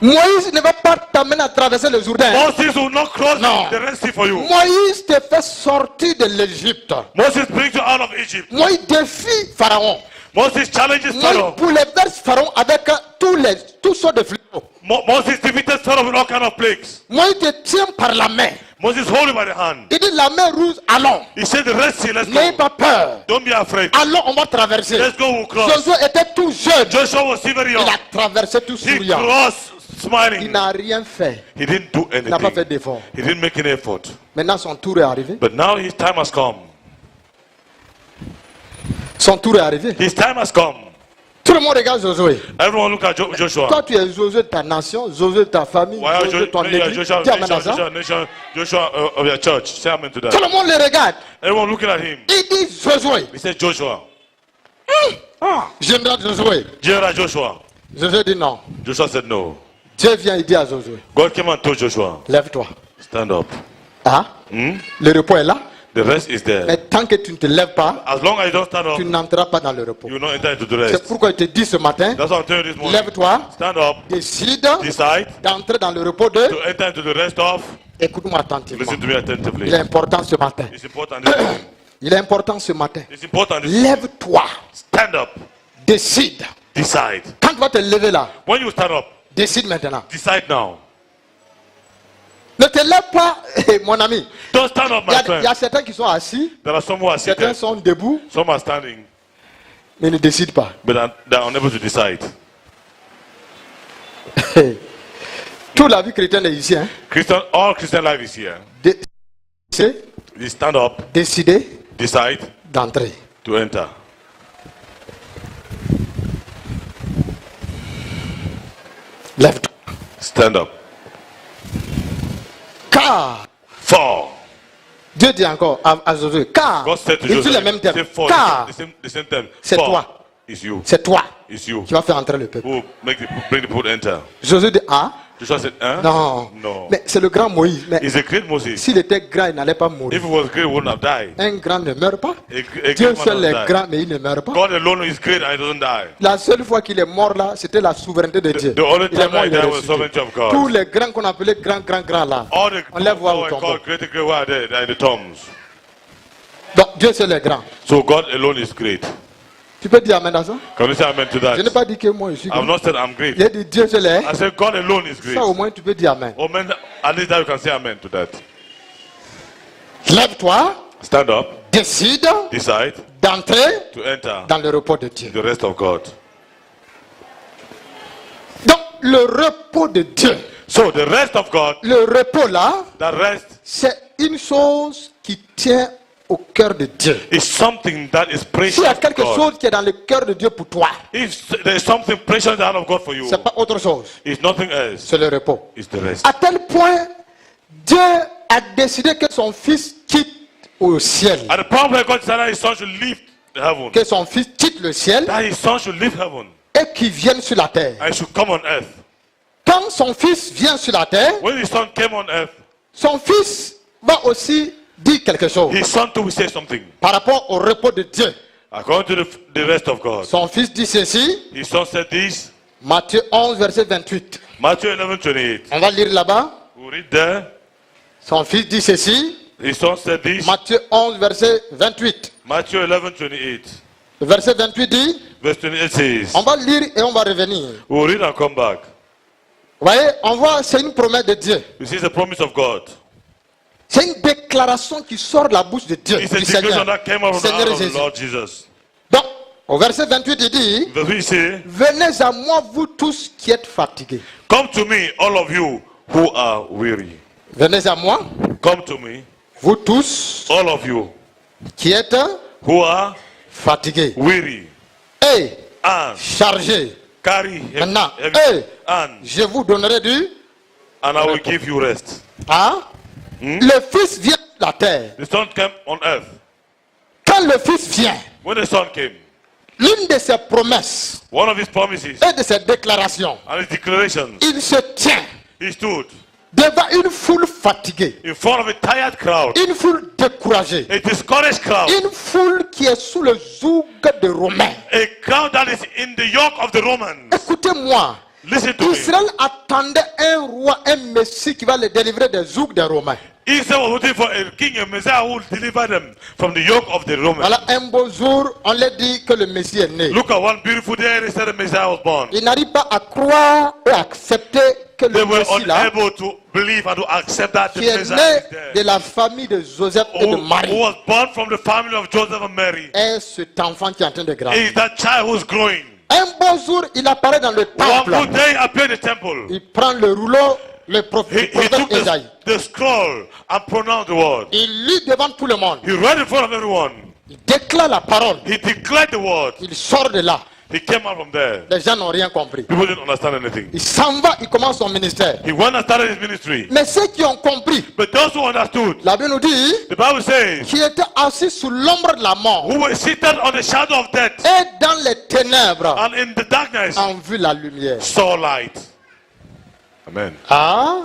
Moïse ne va pas t'amener à traverser le Jourdain. Moses will not cross No. the Red Sea for you. Moïse te fait sortir de l'Égypte. Moses brings you out of Egypt. Moïse défie Pharaon. Moses challenges Moïse Pharaoh. bouleverse Pharaon avec tous sortes de fléaux. Moses defeated Pharaoh with all kind of plagues. Moïse te tient par la main. Moses hold him by the hand. Il dit la main rouge, allons. He said, the Red Sea, let's N'ayez go. pas peur. Don't be afraid. Allons, on va traverser. Let's go, we'll cross. Josué était tout jeune. Joshua was still very Il young. a traversé tout He souriant. crossed Il smiling. n'a rien fait. He didn't do Il n'a pas fait anything. d'effort. He didn't make any effort. Maintenant, son tour est arrivé. But now his time has come. Son tour est arrivé. His time has come. Tout le monde regarde Josué. Everyone look at Joshua. Toi, tu es Josué de ta nation, Josué de ta famille, Why are Josué de ton église. Joshua, Dis amen à ça. Joshua of your church? Say amen to Tout that. le monde le regarde. Everyone looking at him. Il dit Josué. He said, Joshua. Général Josué. General Joshua. Josué dit non. Joshua said no. Dieu vient, il dit à Josué, God came and told Joshua, lève-toi. stand up. Ah, le repos est là. The rest is there. Mais tant que tu ne te lèves pas, As long as you don't stand up, tu n'entreras pas dans le repos. you will not enter into the C'est rest. pourquoi il te dit ce matin, That's what I'm telling you this morning. lève-toi, Stand up, décide decide d'entrer dans le repos de... to enter into the rest of. Écoute-moi attentivement. Listen to me attentively. Il est important ce matin. It's important this morning. Il est important ce matin. It's important this morning. Lève-toi, Stand up, décide. decide. Quand tu vas te lever là, When you stand up, décide maintenant. decide now. Ne te lève pas, mon ami. Don't stand up, Il my y a friend. certains qui sont assis, There are some who are certains seated, sont debout, some are standing, mais ne décident pas. but they're unable to decide. Toute la vie chrétienne est ici. Hein? All Christian life is here. C'est You stand up, décider decide d'entrer. to enter. Lève-toi. Stand up. Car, For Dieu dit encore à Josué, car, God said to il dit Joseph, les mêmes termes. say for, Car, the same term. c'est For toi. is you. C'est toi It's you. qui vas faire entrer le peuple. Who bring the people enter. Josué dit, ah, Joshua said, huh? non. No. Mais c'est le grand Moïse. Mais He's a great Moses. s'il était grand, il n'allait pas mourir. If he was great, he wouldn't have died. Un grand ne meurt pas. A Dieu great man seul doesn't est die. grand, mais il ne meurt pas. God alone is great and he doesn't die. La seule fois qu'il est mort là, c'était la souveraineté de Dieu. The only Il est time mort, I il est died was ressuscité. sovereignty of God. Tous les grands qu'on appelait grands là, All the on les voit au people tombeau. called great were dead in the tombs. Donc Dieu seul est grand. So God alone is great. Tu peux dire amen à ça? Can you say amen to that? Je n'ai pas dit que moi je suis I've grand. not said I'm great. J'ai dit Dieu seul est. I said God alone is great. Ça au moins tu peux dire amen. Oh man, at least that you can say amen to that. Lève-toi, Stand up, décide decide d'entrer to enter dans le repos de Dieu. the rest of God. Donc le repos de Dieu, So the rest of God, le repos là, the rest c'est une chose qui tient au cœur de Dieu. is something that is precious S'il y a to quelque God. chose qui est dans le cœur de Dieu pour toi, If there is something precious in the hand of God for you, c'est pas autre chose, it's nothing else. c'est le repos. It's the rest. À tel point, Dieu a décidé que son fils quitte au ciel. At the point where God decided his son should leave heaven, Que son fils quitte le ciel that his son should leave heaven et qu'il vienne sur la terre. and should come on earth. Quand son fils vient sur la terre, When his son came on earth, son fils va aussi dire quelque chose his son too will say something. par rapport au repos de Dieu. According to the rest of God, Son fils dit ceci, his son said this. Matthieu 11, verset 28. Matthew 11:28. On va lire là-bas. We read there. Son fils dit ceci, His son said this. Matthieu 11, verset 28. Matthew 11:28. Le verset 28 dit, Verse 28 says. on va lire et on va revenir. We'll read and come back. Vous voyez, on voit, c'est une promesse de Dieu. This is the promise of God. C'est une déclaration qui sort de la bouche de Dieu, It's a du declaration Seigneur. that came out of the Seigneur hand of the Jésus. Lord Jesus. Donc, au verset 28, il dit, Verse 28 say, venez à moi, vous tous qui êtes fatigués. come to me, all of you who are weary. Venez à moi, Come to me, vous tous all of you qui êtes who are fatigués weary et and chargés. carry Maintenant, heavy and je vous donnerai du... I will give you rest. Hein? Le Fils vient de la terre. The son came on earth. Quand le Fils vient, When the son came, l'une de ses promesses one of his promises et de ses déclarations, and his declarations, il se tient he stood devant une foule fatiguée, in front of a tired crowd, une foule découragée, a discouraged crowd, une foule qui est sous le joug des Romains. a crowd that is in the yoke of the Romans. Écoutez-moi, Listen to me. Israël attendait un roi, un messie qui va les délivrer des jougs des Romains. Israel was waiting for a king, a Messiah who will deliver them from the yoke of the Romans. Voilà, un beau jour, on leur dit que le messie est né. Look at one beautiful day, they said the Messiah was born. Ils n'arrivent pas à croire et à accepter que They le were messie là, unable to believe and to accept that the qui est Messiah né is de there. la famille de Joseph et de Who Marie, was born from the family of Joseph and Mary. est cet enfant qui est en train de grandir. Is that child who's growing. Un beau jour, il apparaît dans le One temple. good day appeared in the temple. Il prend le rouleau, le He prophète took Esaïe. the scroll and pronounced the word. Il lit devant tout le monde. He read in front of everyone. Il déclare la parole. He declared the word. Il sort de là. He came out from there. Les gens n'ont rien compris. People didn't understand anything. Il s'en va, il commence son ministère. He went and started his ministry. Mais ceux qui ont compris, But those who understood, la Bible nous dit, the Bible says, qui étaient assis sous l'ombre de la mort who were seated on the shadow of death et dans les ténèbres, and in the darkness ont vu la lumière. saw light. Amen. Ah.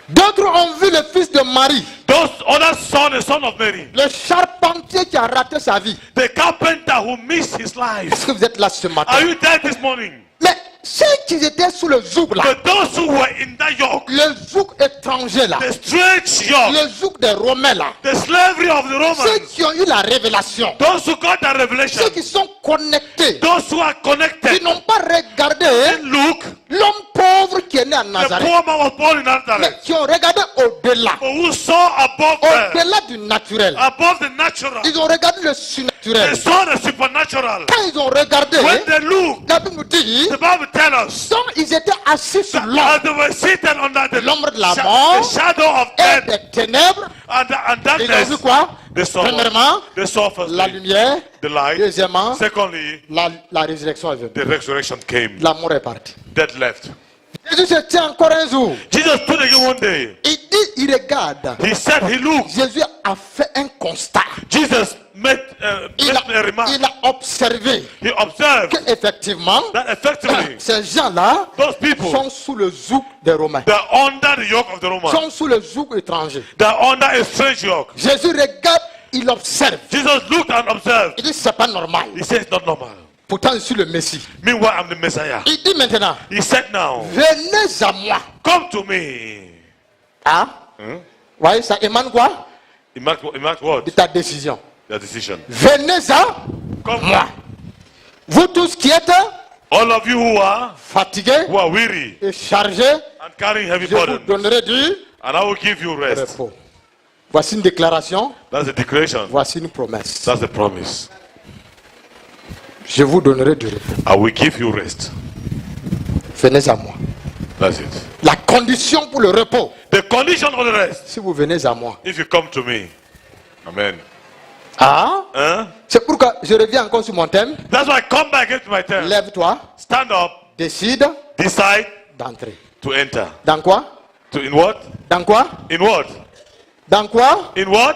D'autres ont vu le fils de Marie, Those others saw the son of Mary, le charpentier qui a raté sa vie. the carpenter who missed his life. Est-ce que vous êtes là ce matin? Are you there this morning? Mais ceux qui étaient sous le joug là, But those who were in that yoke, le joug étranger là, the strange yoke, le joug des Romains là, the slavery of the ceux Romans, qui ont eu la révélation, those who got that revelation, ceux qui sont connectés, those who are connected, qui n'ont pas regardé and look, l'homme pauvre qui est né à the Nazareth, poor man was born in mais Nazareth, qui ont regardé au-delà, but who saw above there, au-delà du naturel. above the natural, Ils ont regardé le they surnaturel. saw the supernatural. Quand ils ont regardé, When they looked, la Bible nous dit, the Bible tells us donc ils étaient assis sous that l'ombre as they were seated under the, l'ombre de la mort the shadow of et death des ténèbres. and Ils ont vu darkness, quoi? they saw, Premièrement, they saw firstly la lumière. the light. Deuxièmement, Secondly, la résurrection est venue. the resurrection came. L'amour est parti. Death left. Jésus se tient encore un jour. Jesus stood again one day. Il dit, il regarde. He said he looked. Jésus a fait un constat. Jesus made Il a remark. a observé He observed qu'effectivement, that effectively ces gens-là those people, sont sous le joug des Romains. they're under the yoke of the Romans. Sont sous le joug étranger. They're under a strange yoke. Jésus regarde, il observe. Jesus looked and observed. Il dit, c'est pas normal. He said it's not normal. Pourtant, je suis le Messie. Meanwhile, I'm the Messiah. Il dit maintenant, He said now, venez à moi. come to me. Ah, voyez, ça émane quoi? He marked what? De ta décision. Their decision. Venez à Come, moi. Vous tous qui êtes all of you who are fatigués weary et chargés, and carrying heavy je vous burdens, donnerai du and I will give you rest. repos. Voici une déclaration, That's the declaration. voici une promesse. That's the promise. Je vous donnerai du repos. I will give you rest. Venez à moi. That's it. La condition pour le repos, The condition for the rest, si vous venez à moi. if you come to me. Amen. Ah, Huh? c'est pourquoi je reviens encore sur mon thème. That's why I come back into my term. Lève-toi, Stand up, décide decide d'entrer. to enter. Dans quoi? In what? Dans quoi? In what? Dans quoi? In what?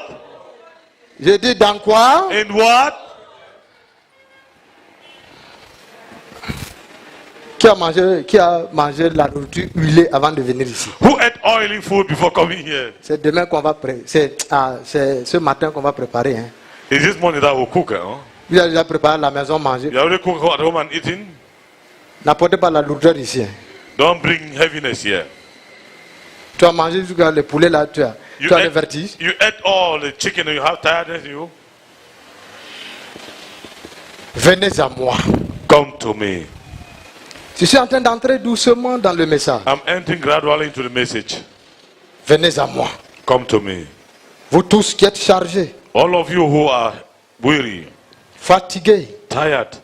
Je dis dans quoi? In what? Qui a mangé la nourriture huilée avant de venir ici? Who ate oily food before coming here? C'est demain qu'on va c'est ce matin qu'on va préparer. Hein. It's this morning that we'll cook. Huh? Vous avez déjà préparé à la maison manger. You already cook at home and eating? N'apportez pas la lourdeur ici. Hein. Don't bring heaviness here. Tu as mangé jusqu'à le poulet là, tu as le vertige. You ate all the chicken and you have tiredness in you? Venez à moi. Come to me. Je suis en train d'entrer doucement dans le message. I'm entering gradually into the message. Venez à moi. Come to me. Vous tous qui êtes chargés, All of you who are weary, fatigués, tired,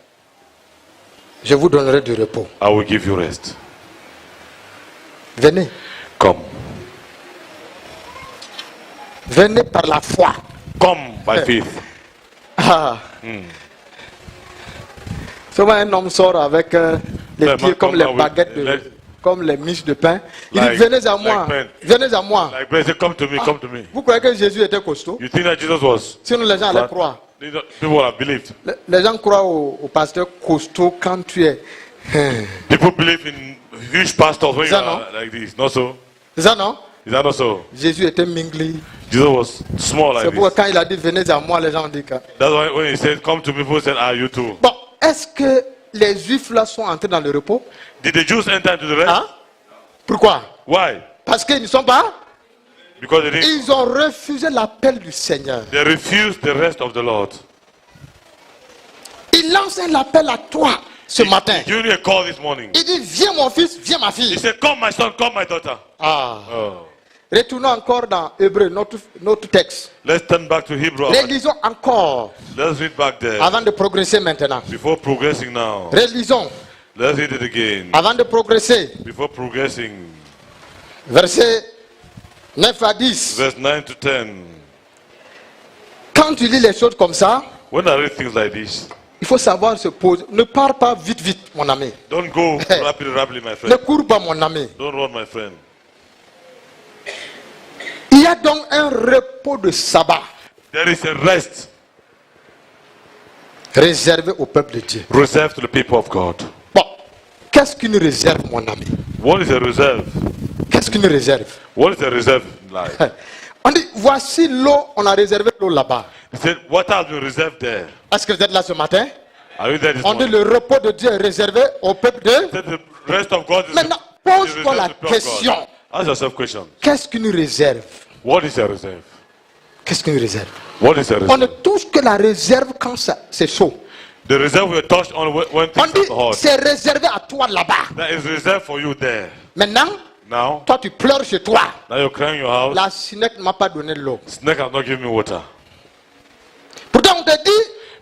je vous donnerai du repos. I will give you rest. Venez. Come. Venez par la foi. Come by faith. Ah. Souvent un homme sort avec les Ouais, pieds comme comme les là, oui. baguettes, comme les miches de pain. Il Like- dit venez à moi. like pen. Venez à moi. Like Brother, come to me, come to me. Vous croyez que Jésus était costaud? You think that Jesus was? Sinon les gens allaient croire. People have believed. Les gens croient au pasteur costaud quand tu es. People believe in huge pastors when Is you that are like this. Not so. C'est ça non? Is that not so? Jésus était mingli. Jesus was small C'est like pourquoi this. quand il a dit venez à moi, les gens ont dit que. That's why when he said, come to me, people said, you too. Bon, est-ce que les Juifs là sont entrés dans le repos? Did the Jews enter into the rest? Hein? Pourquoi? Why? Parce qu'ils ne sont pas. Because they didn't. Ils ont refusé l'appel du Seigneur. They refused the rest of the Lord. Il lance un appel à toi ce matin. He gave me a call this morning. Il dit viens mon fils, viens ma He fille. said, come my son, come my daughter. Ah. Oh. Retournons encore dans Hébreu, notre texte. Let's turn back to Hebrew. Relisons encore Let's read back there. avant de progresser maintenant. Before progressing now. Relisons Let's read it again. avant de progresser. Before progressing. Versets 9 à 10. Verse 9 to 10. Quand tu lis les choses comme ça, When I read things like this, il faut savoir se poser. Ne pars pas vite, vite, mon ami. don't go rapidly, my Ne friend. cours pas, mon ami. Don't run, my friend. Il y a donc un repos de sabbat There is a rest réservé au peuple de Dieu. reserved to the people of God. Bon, qu'est-ce qu'une réserve, mon ami? What is a reserve? Qu'est-ce qu'une réserve? What is a reserve like? On dit, voici l'eau, on a réservé l'eau là-bas. He said, what has been reserved there? Est-ce que vous êtes là ce matin? Are you there this On dit morning? le repos de Dieu est réservé au peuple de... He said, the rest of God is Maintenant, is pose-toi reserved la to the people of question. God. Ask yourself a question. Qu'est-ce qu'une réserve? What is a reserve? Qu'est-ce qu'une réserve? What is a On ne reserve? touche que la réserve quand c'est chaud. The reserve we touched on when On things dit, are hot. c'est réservé à toi là-bas. That is reserved for you there. Maintenant, Now, toi tu pleures chez toi. now you're crying in your house. La Sinec ne m'a pas donné de l'eau. Snake has not given me water. Pourtant, on te dit,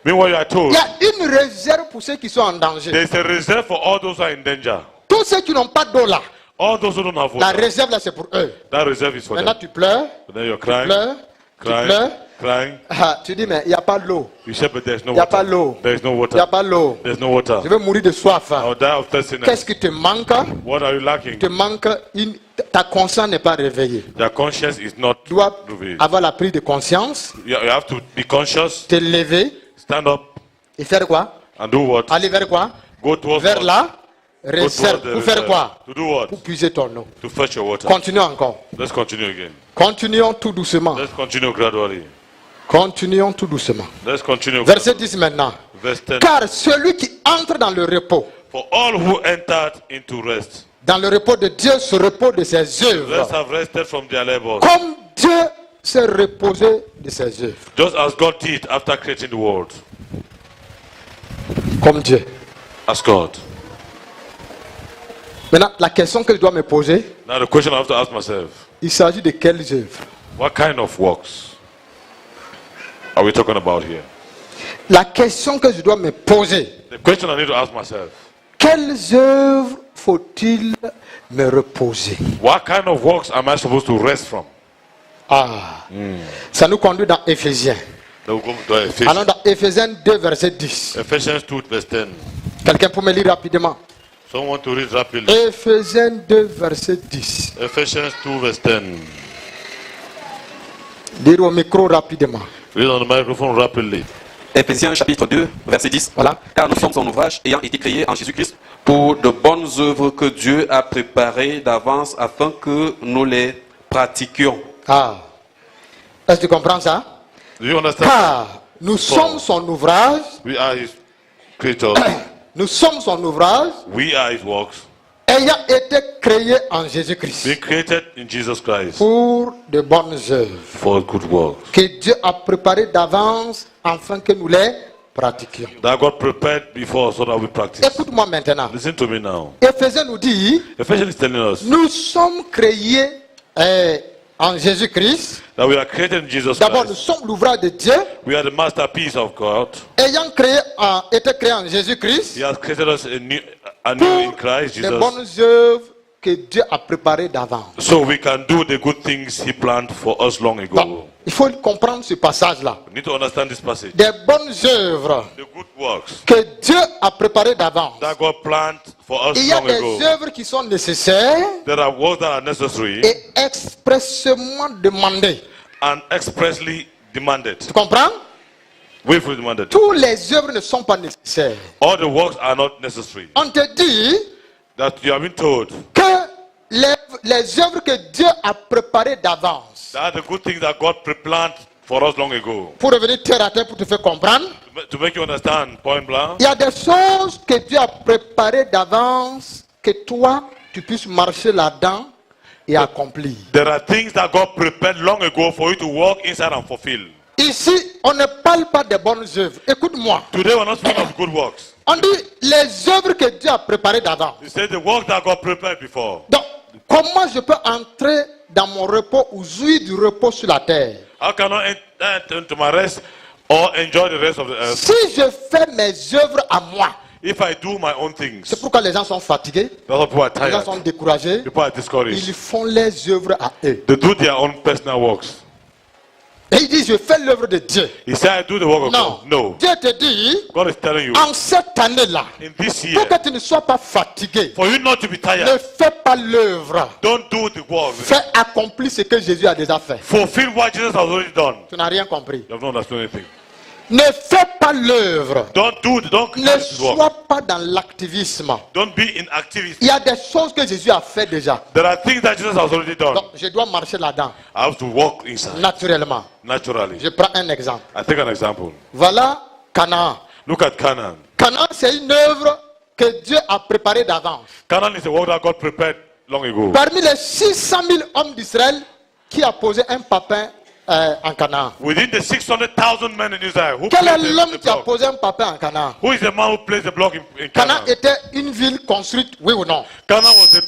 Meanwhile, you are il told y a une réserve pour ceux qui sont en danger. there is a reserve for all those who are in danger. Tous ceux qui n'ont pas d'eau là, All those who don't have la water. réserve là c'est pour eux. That reserve is for Maintenant them. tu pleures, But then you're tu crying. pleures. Crying, pleures. crying. Ah, tu dis, mais il n'y a pas l'eau. You say, but there's no Il n'y a pas water. l'eau. There's no Il n'y a water. pas l'eau. There's no water. Je vais mourir de soif. I'll die of thirstiness. Qu'est-ce qui te manque? What are you lacking? Te manque ta conscience n'est pas réveillée. Your conscience is not Tu dois revealed. avoir la prise de conscience, You have to be conscious, te lever stand up, et faire quoi? and do what? Aller vers quoi? Go towards Vers what? la Go towards réserve. the Pour faire reserve. quoi? To do what? Pour puiser ton eau. To fetch your water. Continuons encore. Let's continue again. Continuons tout doucement. Let's continue gradually. Continuons tout doucement. Let's continue. Verset 10 maintenant. Verse 10. Car celui qui entre dans le repos, For all who entered into rest, dans le repos de Dieu, se repose de ses rest œuvres. have rested from their labors. Comme Dieu s'est reposé de ses œuvres. Just as God did after creating the world. Comme Dieu. As God. Maintenant, la question que je dois me poser, Now the question I have to ask myself, il s'agit de quelles œuvres? what kind of works are we talking about here? La question que je dois me poser, The question I need to ask myself, quelles œuvres faut-il me reposer? what kind of works am I supposed to rest from? Ah, ça nous conduit dans Éphésiens. Then we'll go to Ephesians. Allons dans Éphésiens 2, verset 10. Ephesians 2 verse 10. Quelqu'un peut me lire rapidement? Someone to read rapidly. Éphésiens 2, verset 10. Ephesians 2 verse 10. Dire au micro rapidement. Read on the microphone rapidly. Éphésiens chapitre 2, verset 10. Voilà. Car nous sommes son ouvrage ayant été créés en Jésus-Christ pour de bonnes œuvres que Dieu a préparées d'avance afin que nous les pratiquions. Ah. Est-ce que tu comprends ça? Do you understand? Car nous sommes son ouvrage. We are his creators. Nous sommes son ouvrage We are his works. ayant été créés en Jésus-Christ Being created in Jesus Christ pour de bonnes œuvres for good works. que Dieu a préparées d'avance afin que nous les pratiquions. That God prepared before so that we practice. Écoute-moi maintenant. Listen to me now. Éphésiens nous dit, Ephesians is telling us nous sommes créés en Jésus-Christ. that we are created in Jesus D'abord, nous Christ. sommes l'ouvrage de Dieu, We are the masterpiece of God. ayant été créés en Jésus-Christ He has created us anew in pour Christ les Jesus, bonnes œuvres que Dieu a préparées d'avance. so we can do the good things He planned for us long ago. Donc, il faut comprendre ce passage-là. We need to understand this passage. Des bonnes œuvres The good works que Dieu a préparées d'avance. that God planned for us Il y a long des ago. œuvres qui sont nécessaires There are works that are necessary et expressément demandées. and expressly demanded. Tu comprends? Willfully demanded. Toutes les œuvres ne sont pas nécessaires. All the works are not necessary. On te dit That you have been told que les œuvres que Dieu a préparées d'avance. that are the good things that God pre-planned for us long ago. Pour revenir terre à terre pour te faire comprendre, To make you understand, point blank, il y a des choses que Dieu a préparées d'avance que toi, tu puisses marcher là-dedans et accomplir. there are things that God prepared long ago for you to walk inside and fulfill. Ici, on ne parle pas des bonnes œuvres. Écoute-moi. Today we're not speaking of good works. On dit les œuvres que Dieu a préparées d'avance. We say the work that God prepared before. Donc, comment je peux entrer dans mon repos ou jouir du repos sur la terre? How can I enter into my rest or enjoy the rest of the earth Si je fais mes œuvres à moi, if I do my own things? c'est pourquoi les gens sont fatigués, That's why people are les gens tired. sont découragés. People are discouraged. Ils font les œuvres à eux. They do their own personal works. Et ils disent, je fais l'œuvre de Dieu. He said, I do the work of Non. God. No. Dieu te dit, God is telling you, en cette année-là, in this year, pour que tu ne sois pas fatigué, for you not to be ne tired, fais pas l'œuvre. don't do the work. Fais accomplir ce que Jésus a déjà fait. Fulfill what Jesus has already done. Tu n'as rien compris. You have not understood anything. Ne fais pas l'œuvre. Don't Ne carry this work. sois pas dans l'activisme. Don't be in activity. Il y a des choses que Jésus a fait déjà. There are things that Jesus has already done. Donc, je dois marcher là-dedans, I have to walk inside naturellement. naturally. Je prends un exemple. I take an example. Voilà Canaan. Look at Canaan. Canaan, c'est une œuvre que Dieu a préparée d'avance. Canaan is a work that God prepared long ago. Parmi les 600 000 hommes d'Israël, qui a posé un papin en Canaan? Within the 600,000 men in Israel, who Quel est placed l'homme the qui a block? posé un papin en Canaan? Who is the man who placed the block in Canaan Canaan? était une ville construite, oui ou non? Canaan was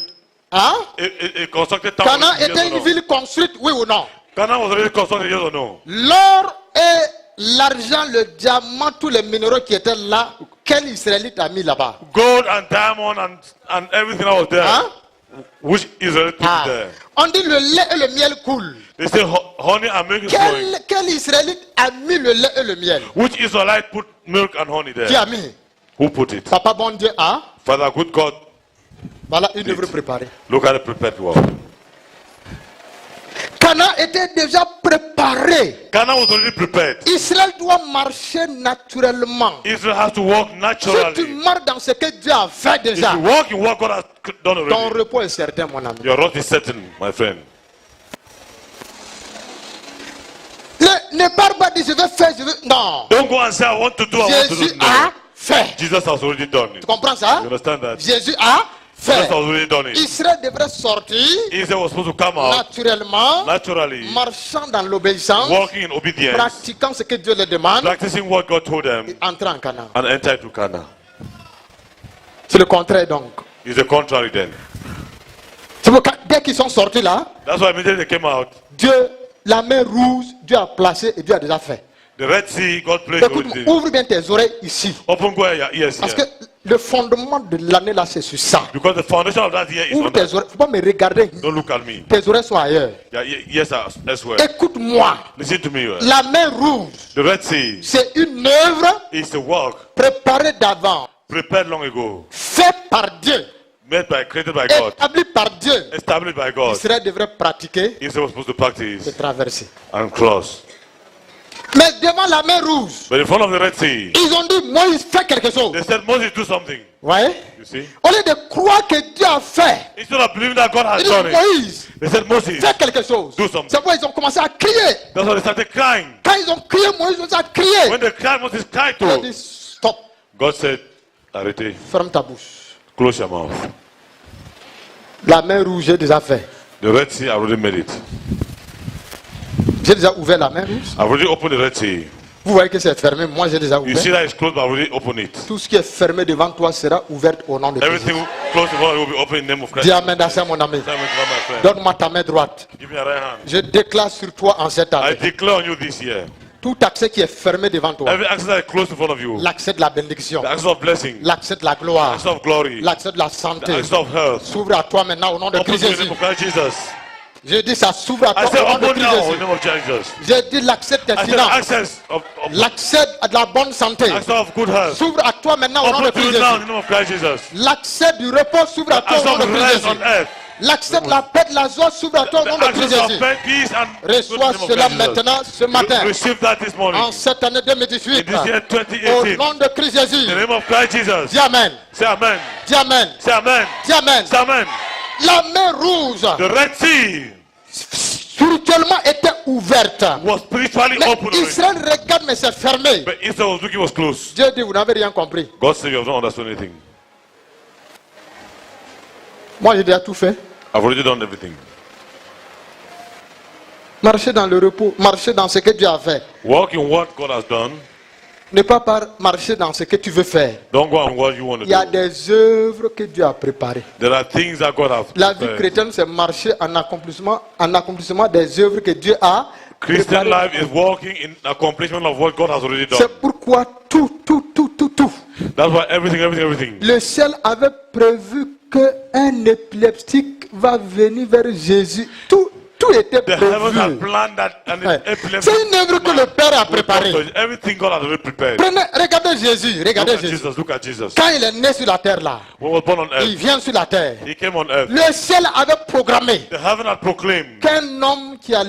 Hein? a constructed town. Canaan Yes or était no? une ville construite, oui ou non? Canaan was already constructed, yes or no? L'or et l'argent, le diamant, tous les minéraux qui étaient là, quel Israélite a mis là-bas? Gold and diamond and everything that was there. Hein? Which Israelite put it there? On dit le lait et le miel coulent. They say honey and milk is flowing. Quel Israélite a mis le lait et le miel? Which Israelite put milk and honey there? Qui a mis? Who put it? Papa bon Dieu a. Father, good God. Voilà une œuvre préparée. Look at the prepared world. Canaan était déjà préparé. Canaan was already prepared. Israël doit marcher naturellement. Israel has to walk Si tu naturally. marches dans ce que Dieu a fait If déjà, you walk in what God has done ton already, repos est certain, mon ami. your rest is certain, my friend. Ne parle pas de je vais faire, je veux. Non. Don't go and say, I want to do, I want to Jésus do. No. a fait. Jesus has already done it. Tu comprends ça? You understand that? Jésus a Jesus has fait. already done it. Israël devrait sortir Israel was supposed to come out naturellement, naturally, marchant dans l'obéissance, walking in obedience, pratiquant ce que Dieu leur demande, practicing what God told them, et entrer en Canaan. and enter into Canaan. C'est le contraire donc. It's the contrary then. C'est pourquoi dès qu'ils sont sortis là, That's why immediately they came out. Dieu, la main rouge, Dieu a placé et Dieu a déjà fait. The Red Sea, God placed Écoute, already. ouvre bien tes oreilles ici. Open go your ears Parce que here. le fondement de l'année là, c'est sur ça. Because the foundation of that year is Ouvre on tes that. oreilles. Faut pas me regarder. Don't look at me. Tes oreilles sont ailleurs. Your ears are elsewhere. Écoute-moi. Listen to me. La main rouge, The Red Sea c'est une œuvre is a work préparée d'avant, prepared long ago, faite par Dieu, created by God, établie par Dieu. established by God. Israël devrait pratiquer Israel was supposed to et practice traverser. and cross. Mais devant la main rouge, But in front of the Red Sea, ils ont dit Moïse fait quelque chose. they said, Moses, do something. Ouais. You see? Au lieu de croire que Dieu a fait, Instead of believing that God has ils disent done it, Moïse they said, Moses, fait quelque chose. do something. C'est pourquoi ils ont commencé à crier. That's why they started crying. Quand ils ont crié, Moïse ont crié. When they cried, Moses cried Il a to. dit stop, God said, arrêtez, ferme ta bouche. close your mouth. La main rouge, j'ai déjà fait. The Red Sea, I already made it. J'ai déjà ouvert la main rouge. I've already opened the Red Sea. Vous voyez que c'est fermé. Moi, j'ai déjà You see ouvert. that it's closed, but I've already opened it. Tout ce qui est fermé devant toi sera ouvert au nom de Jésus. Everything closed to God will be open in the name of Christ. Dis amen à ça, mon ami. Amen to my friend. Donne-moi ta main droite. Give me a right hand. Je déclare sur toi en cette I année. declare on you this year. Tout accès qui est fermé devant toi. Every access that is closed in front of you, L'accès de la bénédiction. the access of blessing, L'accès de la gloire. access of glory, L'accès de la the santé. access of health, S'ouvre à toi maintenant au nom de open Christ to the Jésus. name of Christ Jesus. Je dis ça s'ouvre à I toi say au nom de open Christ now in the Jésus. name of Jesus. Je dis l'accès de tes I say finances. access of L'accès à de la bonne santé. access of good health. S'ouvre à toi maintenant au nom de Open Christ to you now in Jésus. the name of Christ Jesus. L'accès du repos s'ouvre à toi Access au nom de of Christ rest Jésus. on earth. L'accès de la paix, de la joie s'ouvre à toi au nom The de Christ access of Jésus. faith, peace, and Reçois good in the name of cela Christ Jesus. maintenant, ce matin, Receive that this morning. en cette année In 2018. this year Au 2018. nom de Christ Jésus. In the name of Christ Jesus. Dis Amen. Say amen. Dis Amen. Say amen. Dis Amen. Say amen. La main rouge, The Red Sea spirituellement, était ouverte. was spiritually Mais open already. Israël regarde, mais c'est fermé. But Israel was looking was closed. Dieu dit, vous n'avez rien compris. God said you have not understood anything. Moi, j'ai déjà tout fait. I've already done everything. Marcher dans le repos, marcher dans ce que Dieu a fait. Walk in what God has done. Ne pas marcher dans ce que tu veux faire. Don't go on what you want to Il y a do. des œuvres que Dieu a préparées. There are things that God has La vie prepared. chrétienne, c'est marcher en accomplissement des œuvres que Dieu a Christian préparées. life is walking in accomplishment of what God has already done. C'est pourquoi tout. That's why everything. Le ciel avait prévu qu'un épileptique va venir vers Jésus. Tout était The heavens have prévu. planned that and Ouais. epilepsy. C'est une œuvre que le Père a préparée. Everything God has already prepared. Regardez Jésus, regardez Look at Jésus. Jesus. Look at Jesus. Quand il est né sur la terre là, When he was born on il earth, vient sur la terre. he came on earth. Le ciel avait programmé The heaven had proclaimed qu'un homme qui a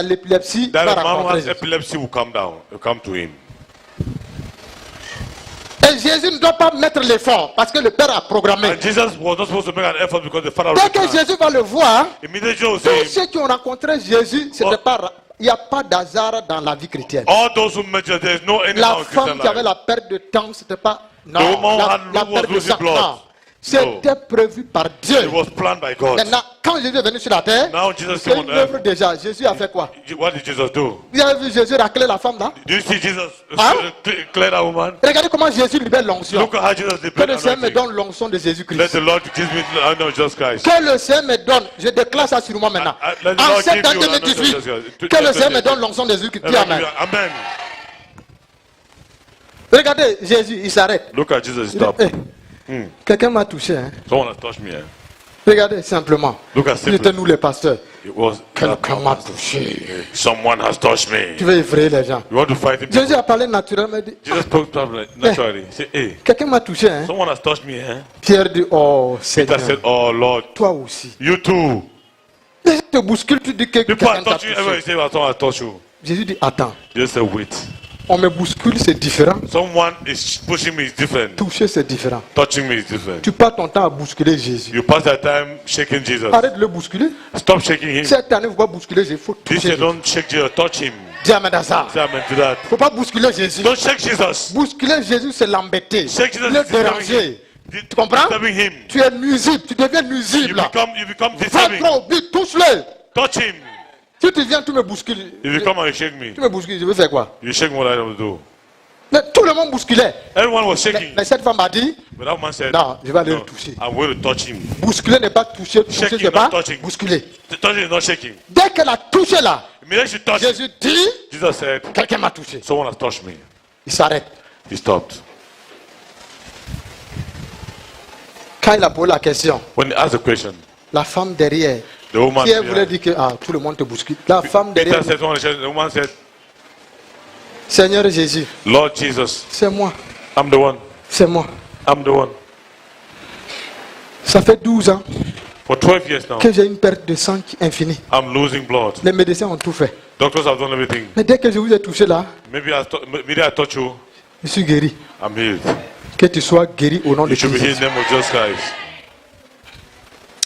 l'épilepsie that va a man who rencontrer has Jésus. epilepsy will come down, will come to him. Et Jésus ne doit pas mettre l'effort parce que le Père a programmé. And Jesus was not supposed to make an effort because the Father Dès already que planned. Jésus va le voir, Immediately you will tous see him. ceux qui ont rencontré Jésus, c'était pas, il n'y a pas d'hasard dans la vie chrétienne. All those who met you, there is no any La in Christian femme qui avait life. la perte de temps, c'était pas The woman la had la was perte de losing sang. blood. Non. C'était prévu par Dieu. It was planned by God. Maintenant, quand Jésus est venu sur la terre, Now Jesus c'est came on une œuvre earth. déjà. Jésus a fait quoi? What did Jesus do? Vous avez vu Jésus racler la femme là? Do you see Jesus Hein? clear that woman? Regardez comment Jésus libère l'onction. Look at how Jesus Que did le Seigneur me anointing. donne l'onction de Let Jésus-Christ. the Lord give me the honor of Jesus Christ. Que le Seigneur me donne, je déclare ça sur moi maintenant. Let the En Lord cette give année you an anointing of 2018, Jesus Christ. que le Seigneur me donne l'onction de Jésus-Christ. Dis Amen. Amen. Regardez Jésus, il s'arrête. Look at Jesus, Il dit, stop. Quelqu'un m'a touché. Hein. Someone has touched me. Regardez simplement. Look at C'était simply. nous les pasteurs. It was Quelqu'un m'a touché. someone has touched Tu me. veux effrayer les gens. You want to fight him? Jésus a parlé naturellement. Il dit, Jesus spoke naturally. Say, hey, quelqu'un m'a touché. Hein. someone has touched me. Eh? Pierre dit, oh Peter Seigneur, said, oh Lord, toi aussi. you too. Les gens te bousculent, tu dis que People quelqu'un are t'a touching you. Everybody touché. say, someone has touched you. Jésus dit, attends, Jesus said, wait. on me bouscule, c'est différent. Someone is pushing me is different. Toucher, c'est différent. Touching me is different. Tu passes ton temps à bousculer Jésus. You pass that time shaking Jesus. Arrête de le bousculer. Stop shaking him. Cette année, il ne faut pas bousculer Jésus, il faut This toucher year, Jésus. don't shake Jesus. Touch him. Dis amen à ça. Say amen to that. Il ne faut pas bousculer Jésus. Don't shake Jesus. Bousculer Jésus, c'est l'embêter, Shake Jesus. le is disturbing déranger. him. Tu comprends? Disturbing him. Tu es nuisible, tu deviens You nuisible. become Va disturbing. trop vite, touche-le. Touch him. Si tu viens, tu me bouscules. If you come and you shake me, Tu me bouscules, je vais faire quoi? you shake me what I don't do. Mais tout le monde bousculait. Everyone was shaking. Mais cette femme a dit, But that man said, non, je vais aller no, le toucher. I'm going to touch him. Bousculer n'est pas toucher, toucher Shaking, c'est pas not touching. bousculer. The touching is not shaking. Dès qu'elle a touché là, Immediately she touched him. Jésus dit, Jesus said, quelqu'un m'a touché. someone has touched me. Il s'arrête. He stopped. Quand il a posé la question, When he asked the question, la femme derrière, the woman Pierre voulait behind, dire que tout le monde te bouscule. La femme Peter derrière, said, the woman said, Seigneur Jésus, Lord Jesus, c'est moi, I'm the one. c'est moi. I'm the one. Ça fait 12 ans For 12 years now, que j'ai une perte de sang infinie. I'm losing blood. Les médecins ont tout fait. Doctors have done everything. Mais dès que je vous ai touché là, Maybe I touch you, je suis guéri. I'm healed. Que tu sois guéri au nom de You should be healed Jésus. in the name of Jesus Christ.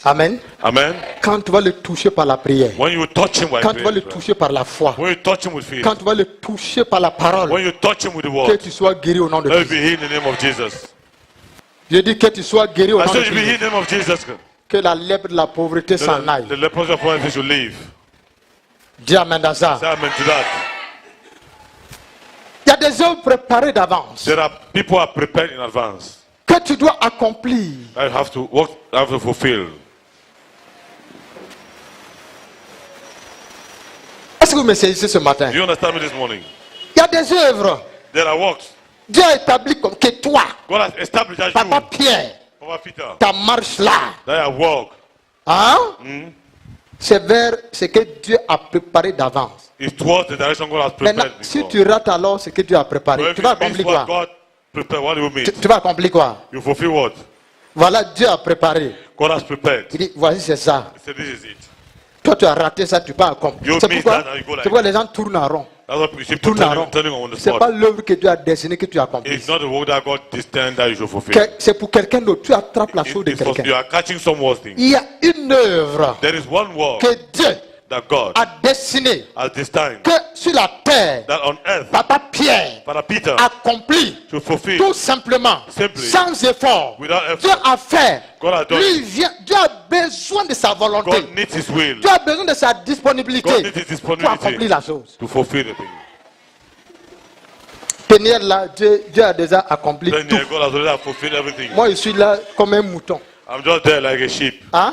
Amen. Amen. Quand tu vas le toucher par la prière, When you touch him by quand tu vas le faith, toucher par la foi, when you touch him with faith, quand tu vas le toucher par la parole, when you touch him with the que word, tu sois guéri au nom de let it be Jésus. healed in the name of Jesus. Je dis que tu sois guéri au I nom de said you be healed Jésus. in the name of Jesus. Que la lèpre de la pauvreté s'en The aille. leprosy of poverty should leave. Dis amen dans ça. Say amen to that. Il y a des œuvres préparées d'avance There are people are prepared in advance. que tu dois accomplir. I have to work, I have to fulfill. Est-ce que vous me saisissez ce matin? Do you understand me this morning? Il y a des œuvres. There are works. Dieu a établi comme que toi, God has established as Papa you, Pierre, Papa Peter, ta marche là, that I walk. hein? C'est vers ce que Dieu a préparé d'avance. It's towards the direction God has Maintenant, prepared si before. tu rates alors ce que Dieu a préparé, But if tu vas it means accomplir what quoi? God prepared, what do you mean? Tu vas accomplir quoi? You fulfill what Voilà, Dieu a préparé. God has prepared. Il dit, voici c'est ça. He said, this is it. Toi, tu as raté ça, tu peux accomplir. You C'est miss pourquoi, that and you go like c'est pourquoi les gens tournent en rond. That's what you see Tournent people en rond. turning on the C'est pas spot. l'œuvre que Dieu a destinée que tu accomplis. It's not the work that God destined that you should fulfill. C'est pour quelqu'un d'autre. Tu attrapes la chose de It's for, quelqu'un. you are catching someone's thing. Il y a une œuvre There is one work que Dieu that God a destinée has destined que sur la terre, that on earth, Papa Pierre Father Peter, accomplit to fulfill tout simplement, Simply. sans effort. without Dieu effort. a fait. God has done Lui it. vient, Dieu a besoin de sa volonté. God needs His will Dieu a besoin de sa disponibilité God needs his pour disponibility. accomplir la chose. to fulfill the thing. Tenir là, Dieu a déjà accompli Then tout. yeah, God has already fulfilled everything. Moi, je suis là comme un mouton. I'm just there like a sheep. Hein?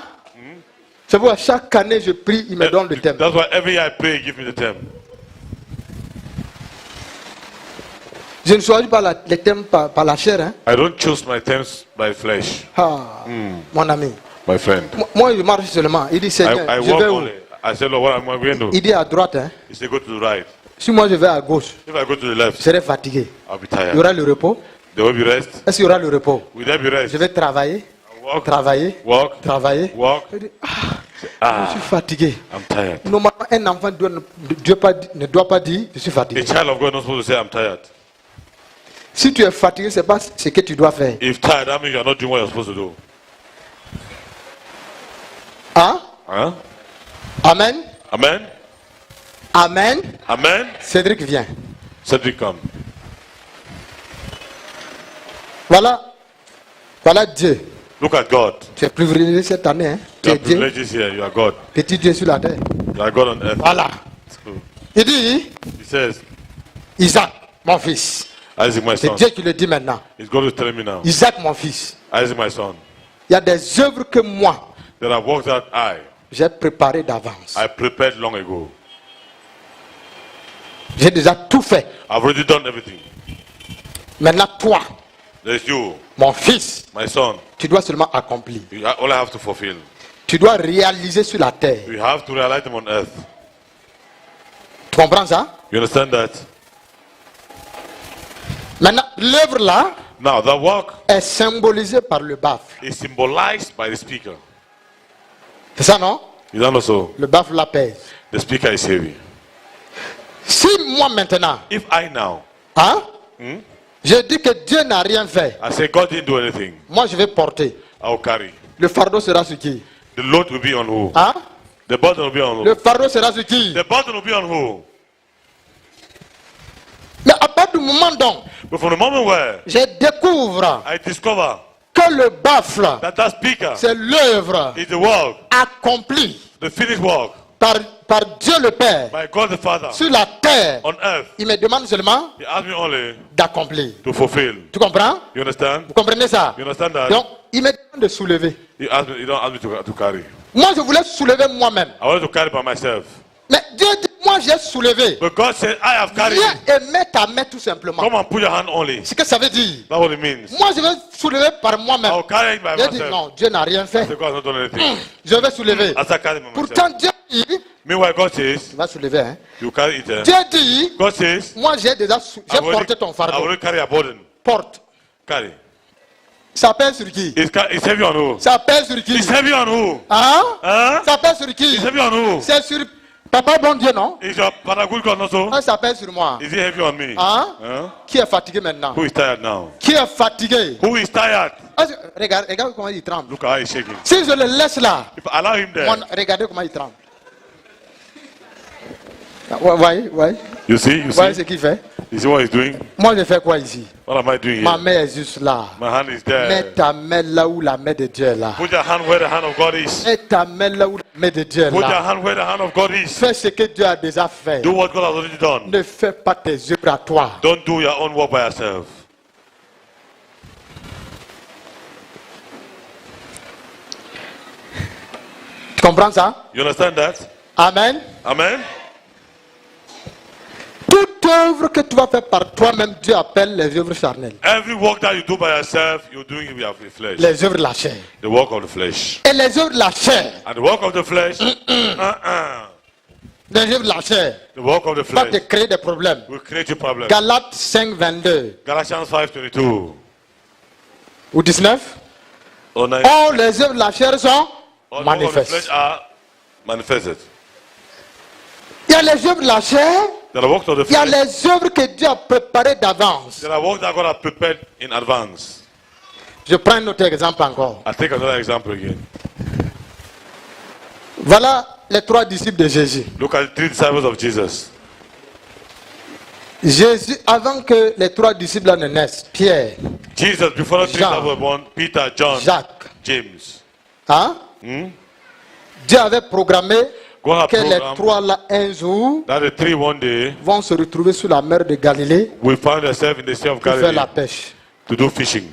C'est pourquoi chaque année je prie, il me donne le thème. That's why every year I pray, give me the term. Je ne choisis pas les thèmes par la chair. Hein? I don't choose my terms by flesh, Ah, mon ami. my friend. Moi, je marche seulement. Il dit, Seigneur, I je walk vais où? only. I said, Lord, what am I going to do? Il dit à droite. Hein? He said, go to the right. Si moi je vais à gauche, If I go to the left, je serai fatigué. I'll be Il y tired. aura le repos. There will be rest. Est-ce qu'il y aura le repos? Will there be rest? Je vais travailler, Walk, travailler, walk, travailler. walk. Il dit, je suis fatigué. I'm tired. Normalement, un enfant ne doit pas dire, je suis A fatigué. child of God is not supposed to say, I'm tired. Si tu es fatigué, ce n'est pas ce que tu dois faire. If tired, that means you're not doing what you're supposed to do. Hein? Huh? Amen. Amen? Amen. Amen? Cédric vient. Cedric, come. Voilà. Voilà Dieu. Look at God. Tu es privilégié cette année. Hein? Tu You es are Dieu. privileged here. You are God. Petit Dieu sur la terre. You are God on earth. Voilà. So, Il dit, he says, Isaac, mon fils. Isaac, my C'est son. Dieu qui le dit maintenant. He's God is telling me now. Isaac, mon fils. Isaac, my son. Il y a des œuvres que moi, There are works that j'ai préparées d'avance. I prepared long ago. J'ai déjà tout fait. I've already done everything. Maintenant, toi, There's you, Mon fils, my son. tu dois seulement accomplir. All I have to fulfill. Tu dois réaliser sur la terre. You have to realize them on earth. Tu comprends ça? You understand that? Maintenant, l'œuvre là Now, the work est symbolisée par le baffle. is symbolized by the speaker. C'est ça, non? You don't know so? Le baffle la pèse. The speaker is heavy. Si moi maintenant, If I now, hein, je dis que Dieu n'a rien fait, I say God didn't do anything, moi je vais porter. I'll carry. Le fardeau sera sur qui? The load will be on who? Hein? The burden will be on who? Le fardeau sera sur qui? The burden will be on who? Mais à partir du moment donc, But from the moment where je découvre I discover que le baffle, that speaker c'est l'œuvre is the work, accomplie the finished work par Dieu le Père by God the Father sur la terre, on earth, il me demande seulement He asked me only d'accomplir. to fulfill. Tu comprends? You understand? Vous comprenez ça? You understand that? Donc, il me demande de soulever. He don't ask me to carry. Moi, je voulais soulever moi-même. I wanted to carry by myself. Mais Dieu dit, moi j'ai soulevé. But God said, I have carried Viens it. et mets ta main tout simplement. Come and put your hand only. C'est ce que ça veut dire. That's what it means. Moi, je vais soulever par moi-même. I'll carry it by J'ai dit, myself. non, Dieu n'a rien fait. So God has not done anything. Je vais soulever. As I carry it by myself. Pourtant, Dieu dit, Meanwhile, God says, tu vas soulever. Hein? you carry it. Dieu dit, God says, moi j'ai déjà j'ai porté ton I fardeau. will carry a burden. Porte. Carry. Ça pèse sur qui? It's heavy on who? Ça pèse sur qui? It's heavy on who? Hein? Huh? Ça pèse sur qui? It's heavy on who? C'est sur Papa bon Dieu, non? Is your Father good God not so? Ah, ça pèse sur moi. Is it heavy on me? Hein? Huh? Qui est fatigué maintenant? Who is tired now? Qui est fatigué? Who is tired? Ah, regarde comment il tremble. Look how he's shaking. Si je le laisse là, If I allow him there, regardez comment il tremble. Voyez, you see ce qu'il fait. You see what he's doing? Moi, je fais quoi ici? What am I doing Ma here? main est juste là. My hand is there. Mets ta main là où la main de Dieu est là. Put your hand where the hand of God is. Mets ta main là où la main de Dieu est Put your là. hand where the hand of God is. Fais ce que Dieu a déjà fait. Do what God has already done. Ne fais pas tes œuvres à toi. Don't do your own work by yourself. Tu comprends ça? You understand that? Amen. Amen? Toute œuvre que tu vas faire par toi-même, Dieu appelle les œuvres charnelles. Every work that you do by yourself, you're doing it with your flesh. Les œuvres de la chair. The work of the flesh. Et les œuvres de la chair. And the work of the flesh, Les œuvres de la chair. the work of the Va te flesh créer des problèmes. will create you problems. Galates 5, 22 Galatians 5:22. ou 19. Oh, 9. Oh, les œuvres de la chair sont All the work of the flesh manifestes. are manifested. Il y a les œuvres de la chair. There are works of the Il y a flesh. les œuvres que Dieu a préparées d'avance. There are works that God has prepared in advance. Je prends un autre exemple encore. I'll take another example again. Voilà les 3 disciples de Jésus. Look at the 3 disciples of Jesus. Jésus, avant que les 3 disciples là ne naissent, Pierre, Jesus, before the 3 Jean. disciples were born, Peter, John, Jacques, James. hein? Dieu avait programmé God had que les programmed 3 là, un jour, that the 3 one day vont se retrouver sur la mer de Galilée will find themselves in the Sea of pour faire Galilee la pêche. to do fishing.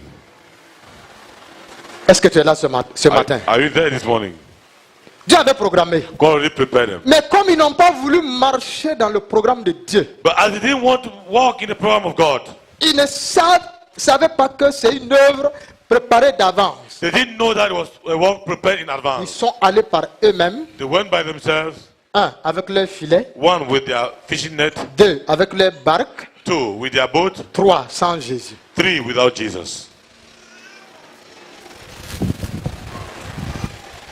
Est-ce que tu es là ce matin? Are you there this morning? Dieu avait programmé. God already prepared them. Mais comme ils n'ont pas voulu marcher dans le programme de Dieu, But as they didn't want to walk in the program of God, ils ne savaient pas que c'est une œuvre préparée d'avance. they didn't know that it was a work prepared in Ils advance. sont allés par eux-mêmes. They went by themselves, 1. Avec leur filet. one with their fishing net, 2. Avec leur barque. 2 with their boat, 3. Sans Jésus. 3 without Jesus.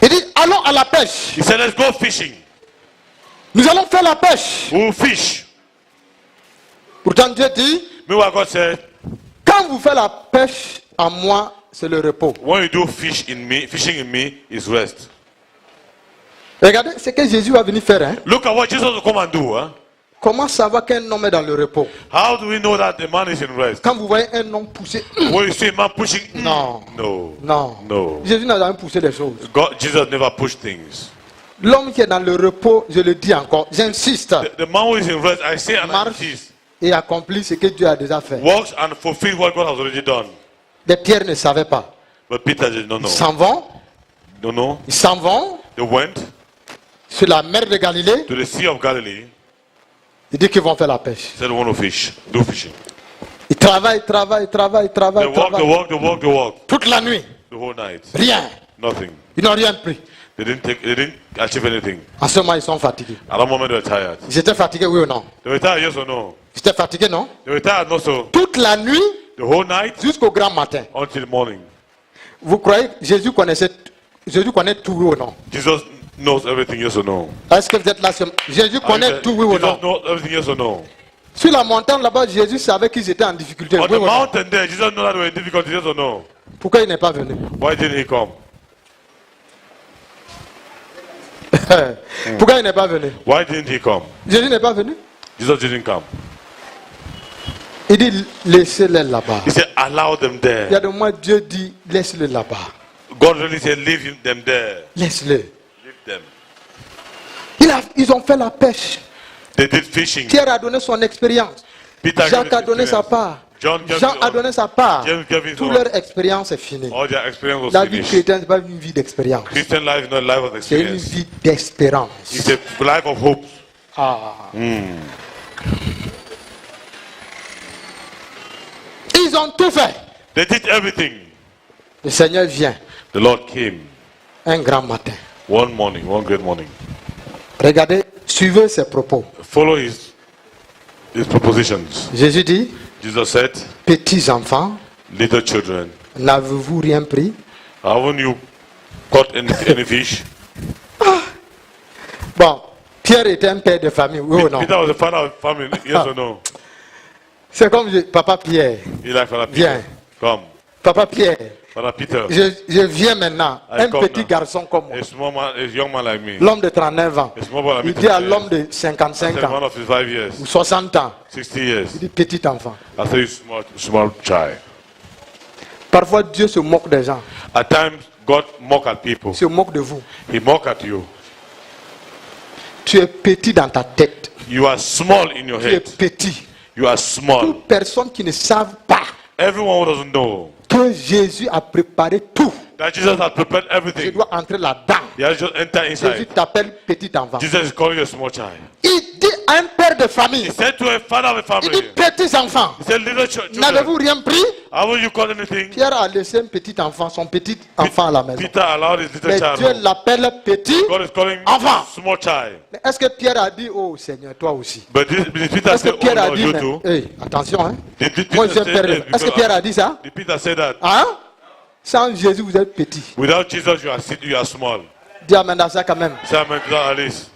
Il dit, allons à la pêche. He said, let's go fishing. Nous allons faire la pêche. We'll fish. Pourtant Dieu dit, Meanwhile, God said, quand vous faites la pêche en moi, c'est le repos. when you do fishing in me is rest. Regardez ce que Jésus va venir faire. Hein? Look at what Jesus will come and do. Huh? Comment savoir qu'un homme est dans le repos? How do we know that the man is in rest? Quand vous voyez un homme pousser, When you see a man pushing, non, no, non. no. Jésus n'a jamais poussé les choses. Jesus never pushed things. L'homme qui est dans le repos, je le dis encore, j'insiste, The man who is in rest, I say and I marche insist, et accomplit ce que Dieu a déjà fait. works and fulfill what God has already done. Les pierres ne savaient pas. But Peter did not Ils know. s'en vont, No, no. ils s'en vont They went sur la mer de Galilée. to the Sea of Galilee. Il dit qu'ils vont faire la pêche. Said, "We want to fish. Do fishing." Ils travaillent. They walk. Toute la nuit. The whole night. Rien. Nothing. Ils n'ont rien pris. They didn't achieve anything. En ce moment, ils sont fatigués. At that moment, they were tired. Ils étaient fatigués, oui ou non? They were tired, yes or no? Ils étaient fatigués, non? They were tired, no so. Toute la nuit The whole night jusqu'au grand matin. until morning. Vous croyez que Jésus connaît tout, oui ou non? Jesus knows everything, yes or no? Est-ce que vous êtes là? Jésus connaît tout, oui ou Jesus non? knows everything, yes or no? Sur la montagne là-bas, Jésus savait qu'ils étaient en difficulté. On Oui the ou non? mountain there, Jesus knew that they were in difficulty, yes or no? Pourquoi il n'est pas venu? Why didn't he come? Pourquoi il n'est pas venu? Why didn't he come? Jésus n'est pas venu. Jesus didn't come. Il dit laissez-les là-bas. He said, allow them Il y there. a de moi, Dieu dit laisse-les là-bas. God really said, leave them there. Laisse-les. Leave them. Ils ont fait la pêche. They did fishing. Pierre a donné son expérience. Peter Jacques gave a his donné sa experience. part. Jean gave Jean his a own. donné sa part. James gave his Toute own. leur expérience est finie. All their experience was La vie finished. chrétienne, ce n'est pas une vie d'expérience. Christian life is not a life of C'est une experience. vie d'espérance. It's a life of hope. Ils ont tout fait. They did everything. Le Seigneur vient The Lord came un grand matin. one morning, one great morning. Regardez, suivez ses propos. Follow his propositions. Jésus dit, Jesus said, petits enfants, little children, n'avez-vous rien pris? haven't you caught any fish? Bon, Pierre était un père de famille, oui ou non? Peter was a father of family, yes or no? C'est comme Papa Pierre. He like Father Viens. Peter. Come. Papa Pierre, Father Peter, je viens maintenant. I Un come petit now. garçon comme moi. a small man, a young man like me. L'homme de 39 ans. A small boy like me. Il dit à 30 l'homme years. de 55 I said, one ans of his 5 years, ou 60 ans. 60 years. Il dit petit enfant. I said, small child. Parfois Dieu se moque des gens. At times, God mock at people. Il se moque de vous. He mock at you. Tu es petit dans ta tête. You are small in your Tu es head. petit. You are small. Toute personne qui ne savent pas Everyone who doesn't know que Jésus a préparé tout. that Jesus has prepared Je everything. dois entrer là-dedans. He has just entered Jésus inside. t'appelle petit enfant. Jesus is calling you a small child. Il dit à un père de famille. He said to a father of a Il dit family, petits enfants. he said, little children, N'avez-vous rien pris? haven't you caught anything? Pierre a laissé un petit enfant, son petit enfant à la maison. Peter allowed his little Mais child Dieu home. l'appelle petit. God is calling Enfant. small child. Mais est-ce que Pierre a dit, oh Seigneur, toi aussi? But did Peter Est-ce que say, oh Pierre a no, dit, you mais, too? hey, attention, hein? Did Moi, Peter je suis un say, père. yes, Est-ce que Pierre a dit ça? did Peter say that? Hein? Sans Jésus, vous êtes petit. Without Jesus, you are small. Dis amen à ça quand même. Say amen to that at least.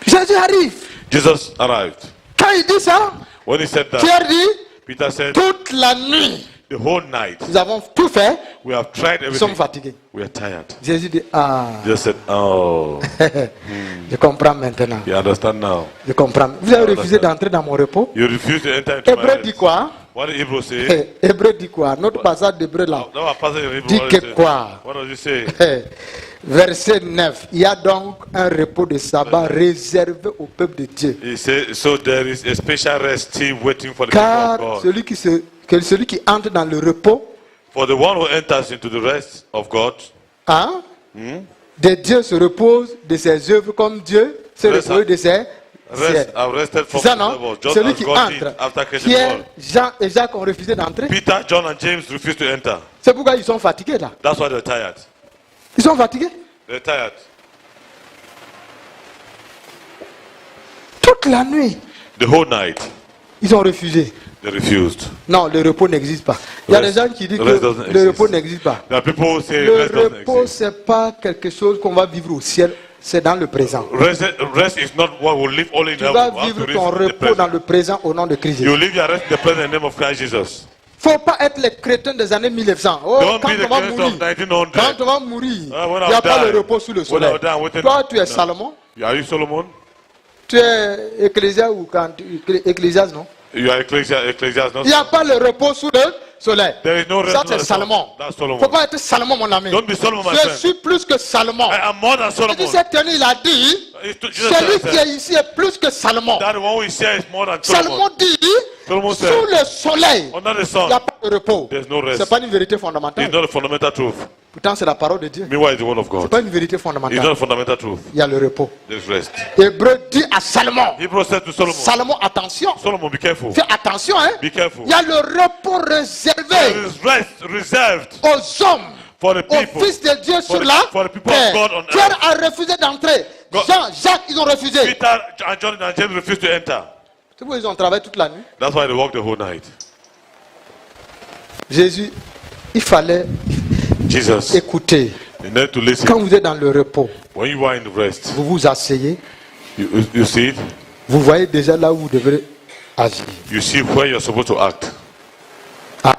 Jésus arrive. Jesus arrived. Quand il dit ça, When he said that, Pierre dit, Peter said, toute la nuit, the whole night, nous avons tout fait, we have tried nous sommes everything. fatigués. We are tired. Jésus dit, ah, Jesus said, oh, je comprends maintenant. you understand now. Je comprends. Vous avez refusé d'entrer dans mon repos. You refuse to enter into my Hébreu dit rest. quoi? What did Hebrew say? Hébreu dit quoi? Notre passage d'Hébreu là. Now our passage in Hebrew, Dit what que does it say? quoi? What does it say? Verset 9. Il y a donc un repos de sabbat réservé au peuple de Dieu. He said, so there is a special rest still waiting for the people Car of God. celui qui entre dans le repos, For the one who enters into the rest of God, hein, de Dieu se repose de ses œuvres comme Dieu se Rest repose de ses have rested C'est from ça, the non? devil, just Celui as qui God did entre. after creating the Pierre, world. Jean et Jacques ont refusé d'entrer. Peter, John, and James refused to enter. C'est pourquoi ils sont fatigués là. That's why they're tired. Ils sont fatigués. They're tired. Toute la nuit, The whole night, ils ont refusé. they refused. Non, le repos n'existe pas. Il y a des gens qui disent Rest que doesn't le exist. repos n'existe pas. There are people who say Le rest doesn't repos, exist. c'est pas quelque chose qu'on va vivre au ciel, c'est dans le présent. Rest is not what will live only in Tu vas heaven. We have to vivre ton live in the repos dans present. le présent au nom de Christ You Jésus. live your rest in the present in the name of Christ Jesus. Faut pas être les chrétiens des années 1900. Oh, Don't quand be the on va Christians mourir, of 1900. quand on va mourir, Ah, when il n'y a I'll pas die. le repos sous le When soleil. I'll die, waiting- Toi, tu es No. Salomon. Are you Solomon? Tu es Ecclésias ou Ecclésias, non? You are Ecclesiastes, not Il n'y a pas le repos sous le soleil. There is no rest Ça, under c'est the sun. Salomon. That's Solomon. Faut pas être Salomon, mon ami. Don't be Solomon, my Je friend. suis plus que Salomon. I am more than Il Solomon. dit, cette année, il a dit, Jesus celui qui said est ici est plus que Salomon. that the one who is here is more than Salomon Solomon. dit, Solomon sous said, le soleil, under the il sun, n'y a pas de repos. there's no rest. Ce n'est pas une vérité fondamentale. It's not a fundamental truth. Pourtant, c'est la parole de Dieu. Meanwhile, it's the word of Ce God. n'est pas une vérité It's not fondamentale. a fundamental truth. Il y a le repos. There's rest. Hébreu dit à Salomon. Hebrews said to Solomon, Salomon, attention. Solomon, be careful. Fais attention, hein. Be careful. Il y a le repos There réservé is rest reserved aux hommes, for the aux people. fils de Dieu sur the- la for the people terre. of God on Pierre earth. a refusé d'entrer. God- Jean, Jacques, ils ont refusé. Peter and John and James refused to enter. C'est pourquoi ils ont travaillé toute la nuit. That's why they worked the whole night. Jésus, il fallait Jesus, écouter. you need to listen. Quand vous êtes dans le repos, When you are in rest, vous vous asseyez, you see it. vous voyez déjà là où vous devrez agir. You see where you're supposed to act. Ah.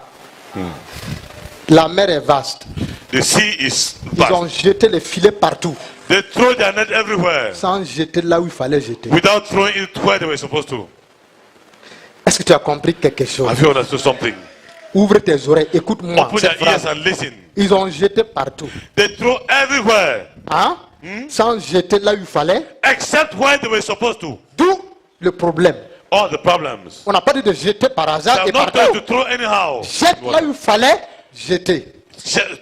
La mer est vaste. The sea is Ils ont vast. jeté les filets partout, They throw their net everywhere sans jeter là où il fallait jeter. without throwing it where they were supposed to. Est-ce que tu as compris quelque chose? Have you understood something? Ouvre tes oreilles, écoute-moi. Open cette their ears phrase. and listen. Ils ont jeté partout. They throw everywhere Hein? Sans jeter là où il fallait. except where they were supposed to. D'où le problème. All the problems. On n'a pas dit de jeter par They hasard are et not going partout. to throw anyhow. Jette là où il fallait jeter.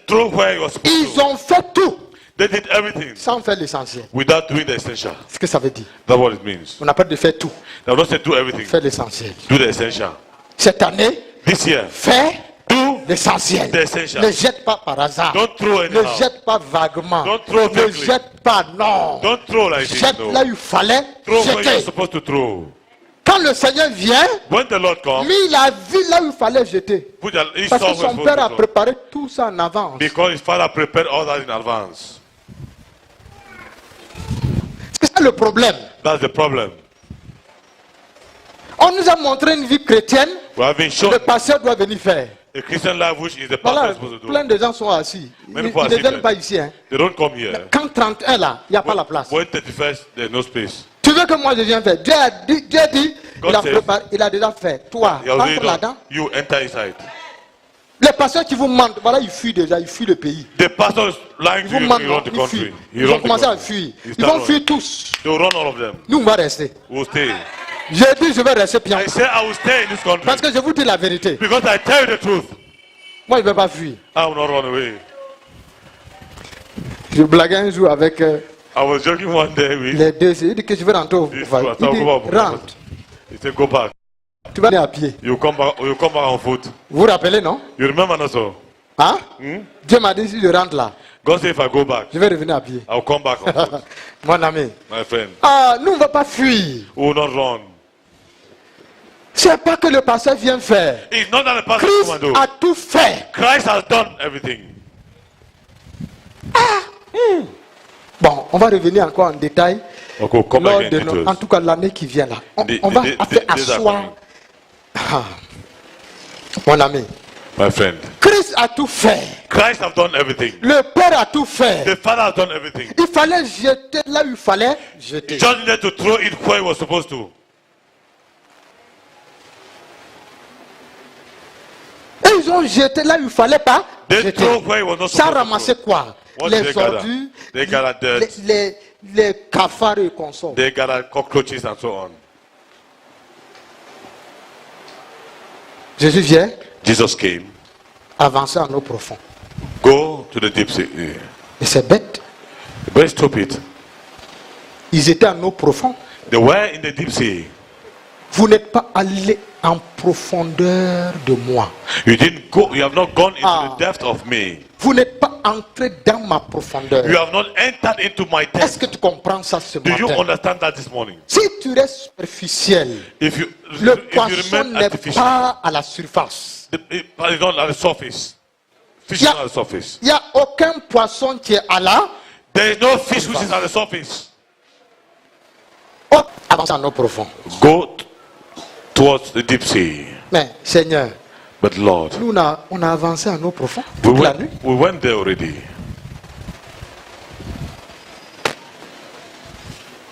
Throw where you were supposed Ils to. ont fait tout They did everything sans faire l'essentiel. without doing the essential. Ce que ça veut dire. That's what it means. On n'a pas de faire tout. They have not said do everything. Faire l'essentiel. Do the essential. Cette année, This year, fais do l'essentiel. the essential. Ne jette pas par hasard. Don't throw Ne anyhow. jette pas vaguement. Don't throw Ne vaguely. jette pas, non. Don't throw like this. Jette No. là où il fallait Throw where you're jeter. supposed to throw. Quand le Seigneur vient, When the Lord comes, lui, il a vu là où il fallait jeter. put your, he Parce saw que where son you're père a supposed to throw. préparé tout ça en avance. Because his father prepared all that in advance. C'est ça le problème. That's the problem. On nous a montré une vie chrétienne. We have been shown Le pasteur doit venir faire. a Christian life which is the pastor Voilà, is supposed to do. plein de gens sont assis. Ils Many ils people are ne viennent seated. pas ici. Hein. They don't come here. Quand 31 là, il n'y a pas la place. When 31st, there's no space. Tu veux que moi je vienne faire? Dieu a dit, God il a says- préparé, il a déjà fait. Toi, You already entre done. là-dedans. You enter inside. Les pasteurs qui vous mentent, voilà, ils fuient déjà, ils fuient le pays. The pastor is lying Ils to vous you. mentent, He non, run the ils country. fuient. He Ils run ont the commencé à country. fuir. He Ils start vont running. fuir tous. They will run all of them. Nous, on va rester. We'll stay. J'ai dit, je vais rester bien. I say I will stay in this country Parce que je vous dis la vérité. because I tell you the truth. Moi, je ne vais pas fuir. I will not run away. Je blaguais un jour avec I was joking one day with. les deux. Il dit que je vais rentrer au This Bouffal. was- Il dit, go back. rentre. He said, go back. Tu vas aller à pied. You come back. You come back on foot. Vous vous rappelez, non? You remember also? Hein? Dieu m'a dit, si je rentre là, God said, if I go back, je vais revenir à pied. I'll come back on foot. Mon ami. My friend, Ah, nous, on ne va pas fuir. we will not run. C'est pas que le pasteur vient faire. It's not that the pastor Christ come and do. a tout fait. Christ has done everything. Bon, on va revenir encore en détail. Okay, we'll come Lors back de in details. en tout cas, l'année qui vient là. On va These are asseoir. coming. Ah, mon ami. My friend, Christ a tout fait. Christ has done everything. Le Père a tout fait. The Father has done everything. Il fallait jeter là où il fallait jeter. He just needed to throw it where he was supposed to. Et ils ont jeté là où il fallait pas They jeter. throw where he was not Ça supposed to ramassait throw. quoi? What did Les they gather? ordures, They gather dirt. les cafards et consorts. They gather cockroaches and so on. Jésus vient Jesus came. avancer en eau profonde. Go to the deep sea. Et c'est bête. Very stupid. Ils étaient en eau profonde. They were in the deep sea. Vous n'êtes pas allé en profondeur de moi. You didn't go. You have not gone into Ah. the depth of me. Vous n'êtes pas entré dans ma profondeur. You have not entered into my Est-ce depth. que tu comprends ça ce Do you matin? understand that this morning? Si tu restes superficiel, If you poisson remain n'est artificial, pas à la surface. it's not at the surface. Fish is Yeah. not at the surface. Il n'y a aucun poisson qui est à la... There is no fish which is at the surface. Oh, avance en eau profonde. Go towards the deep sea. Mais Seigneur, But Lord, nous on a avancé en eau profonde we toute la nuit. went there already.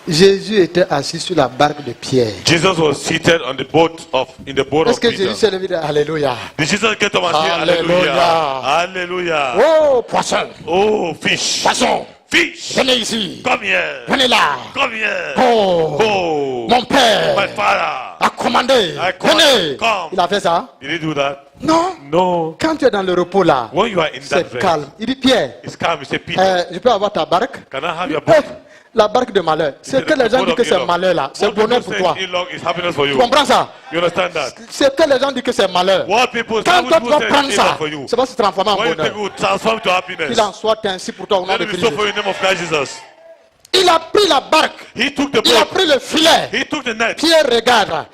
Jésus était assis sur la barque de Pierre. Jesus was seated on the boat in the boat Est-ce of que Jésus Peter. s'est levé? Alléluia. Did Jesus get up and say Hallelujah. Hallelujah? Hallelujah. Oh, poisson, Oh, fish. poisson. Fish, venez ici. come here. Venez là. Come here. Oh, Oh, mon père my father. a commandé. I command- Venez. come. Il a fait ça? Did he do that? Non. No. Quand tu es dans le repos là, When you are in that c'est rest, calme. Il dit Pierre, it's calm. You say, Peter, je peux avoir ta barque? can I have your Eh, boat? la barque de malheur. C'est que les gens disent que c'est malheur là. C'est What people bonheur pour say toi. is ill-luck is happiness for Tu you. comprends ça? You understand that? C'est que les gens disent que c'est malheur. What people, Quand some toi tu people vas say prendre is ça, ill-luck for you. c'est pas se transformer en When you bonheur. take it, will transform to happiness. Il en soit ainsi pour toi au nom Let de it be Christ. so for you in the name of Christ Jesus. Il a pris la barque. He took the Il a boat. pris le filet. He took the net. Pierre regarde.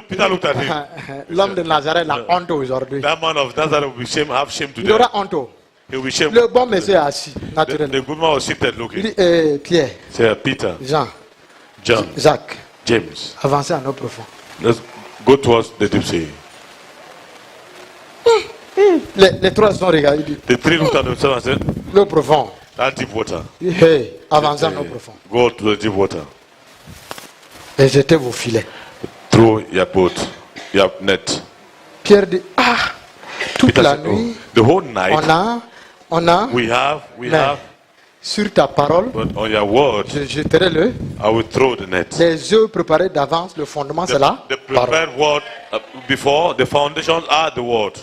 Peter looked at him. L'homme de Nazareth a honte aujourd'hui. That man of Nazareth will be shame, have shame Il today. aura honte. He will be shame. Le bon monsieur est assis, The naturellement. good man was seated Il looking. dit, Pierre, Say, Peter, Jean, John, Jacques, James, avancez à nos profonds. let's go towards the deep sea. Les trois sont regardés. Il dit, The three looked at themselves and said, le profond. that deep water. Il dit, hey, avancez à nos profonds. Go to the deep water. Et jetez vos filets. Throw your boat, your net. Pierre dit, toute Peter la said, nuit, the whole night on a, we mais have, sur ta parole, but on your word, je jetterai I will throw the net. les œufs préparés d'avance, le fondement c'est là. The prepared word before the foundations are the word.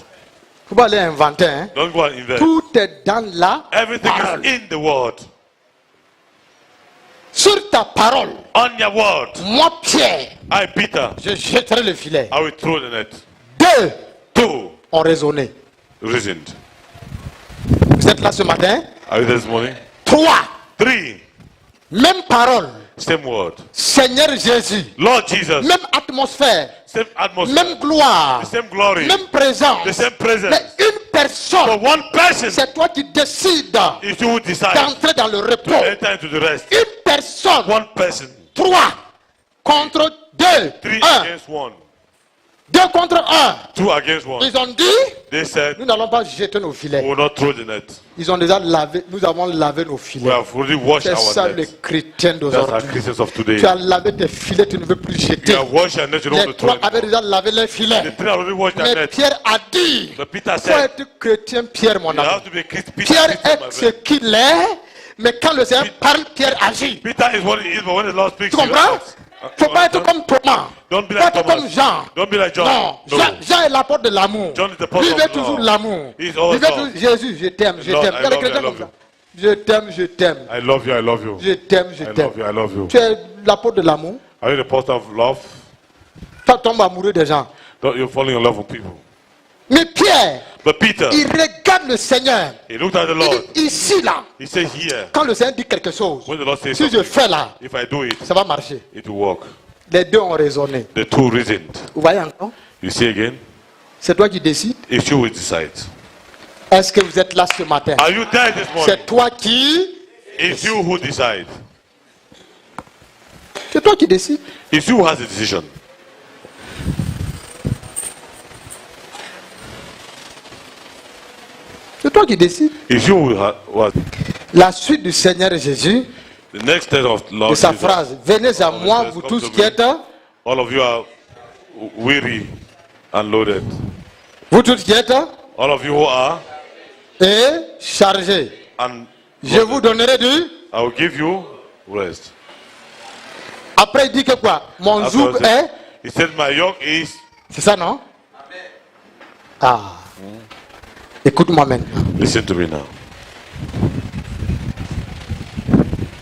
Faut pas aller inventer, hein. Don't go and invent. Tout est dans la Everything parole. is in the word. Sur ta parole, On your word, moi Pierre, I, Peter, je jetterai le filet. I will throw the net. Deux Two, ont raisonné. reasoned. Vous êtes là ce matin? Are you there this morning? Trois, Three, même parole. same word. Seigneur Jésus, Lord Jesus, même atmosphère, same atmosphere, même gloire, the same glory, même présence. the same presence. Mais une personne, For one person, c'est toi qui décides is you who decide d'entrer dans le to repos. enter into the rest. Une personne, One person, trois contre deux, three un, against one, deux contre un. two against one. Ils ont dit, They said, nous n'allons pas jeter nos we filets. will not throw the net. Ils ont déjà lavé, nous avons lavé nos We filets. have already washed C'est ça our les net. chrétiens That's our d'aujourd'hui. Christians of today. Tu as lavé tes filets, tu ne veux plus jeter. You have washed your net, you don't Les want to throw trois avaient anymore. déjà lavé les filets. The three have already washed their Mais net. Pierre a dit, But Peter faut said, être chrétien, Pierre, mon you ami. have to be a Christ. Pierre Peter, est ce qu'il est, mais quand le Seigneur parle, Pierre agit. Peter is what he is, but when the Lord speaks, Tu comprends? Faut pas être comme Thomas. Don't be Faut like être comme Thomas. Jean. Don't be like John. Non, No. Jean est l'apôtre de l'amour. John is the apostle Lui of veut love. toujours l'amour. He's Il always veut love. toujours Jésus, je t'aime, je Lord, t'aime. I Il y a des love you, chrétiens I comme love ça. Je t'aime, je t'aime. I love you, I love you. Je t'aime, je I t'aime. love you, I love you. Tu es l'apôtre de l'amour. Are you the apostle of love? Tu tombes amoureux des gens. Don't you fall in love with people? Mais Pierre, But Peter, il regarde le Seigneur. he looked at the Il Lord. dit, ici, là, He said, here, quand le Seigneur dit quelque chose, when the Lord says si je something, fais là, if I do it, ça va marcher. it will work. Les deux ont raisonné. The two reasoned. Vous voyez encore? You see again? C'est toi qui décides. It's you who decide. Est-ce que vous êtes là ce matin? Are you there this morning? C'est toi qui... It's you who decide. C'est toi qui décides. It's you who has the decision. C'est toi qui décides. It's you who was La suite du Seigneur Jésus, the next step of de Lord sa Jesus. phrase, venez à moi, vous tous qui êtes, All of you are weary and loaded. vous tous qui êtes, All of you who are et chargés. and Je vous donnerai du... I will give you rest. Après, il dit que quoi? Mon After zouk I said- est... He said, my yoke is. C'est ça, non? Ah. Écoute-moi maintenant. Listen to me now.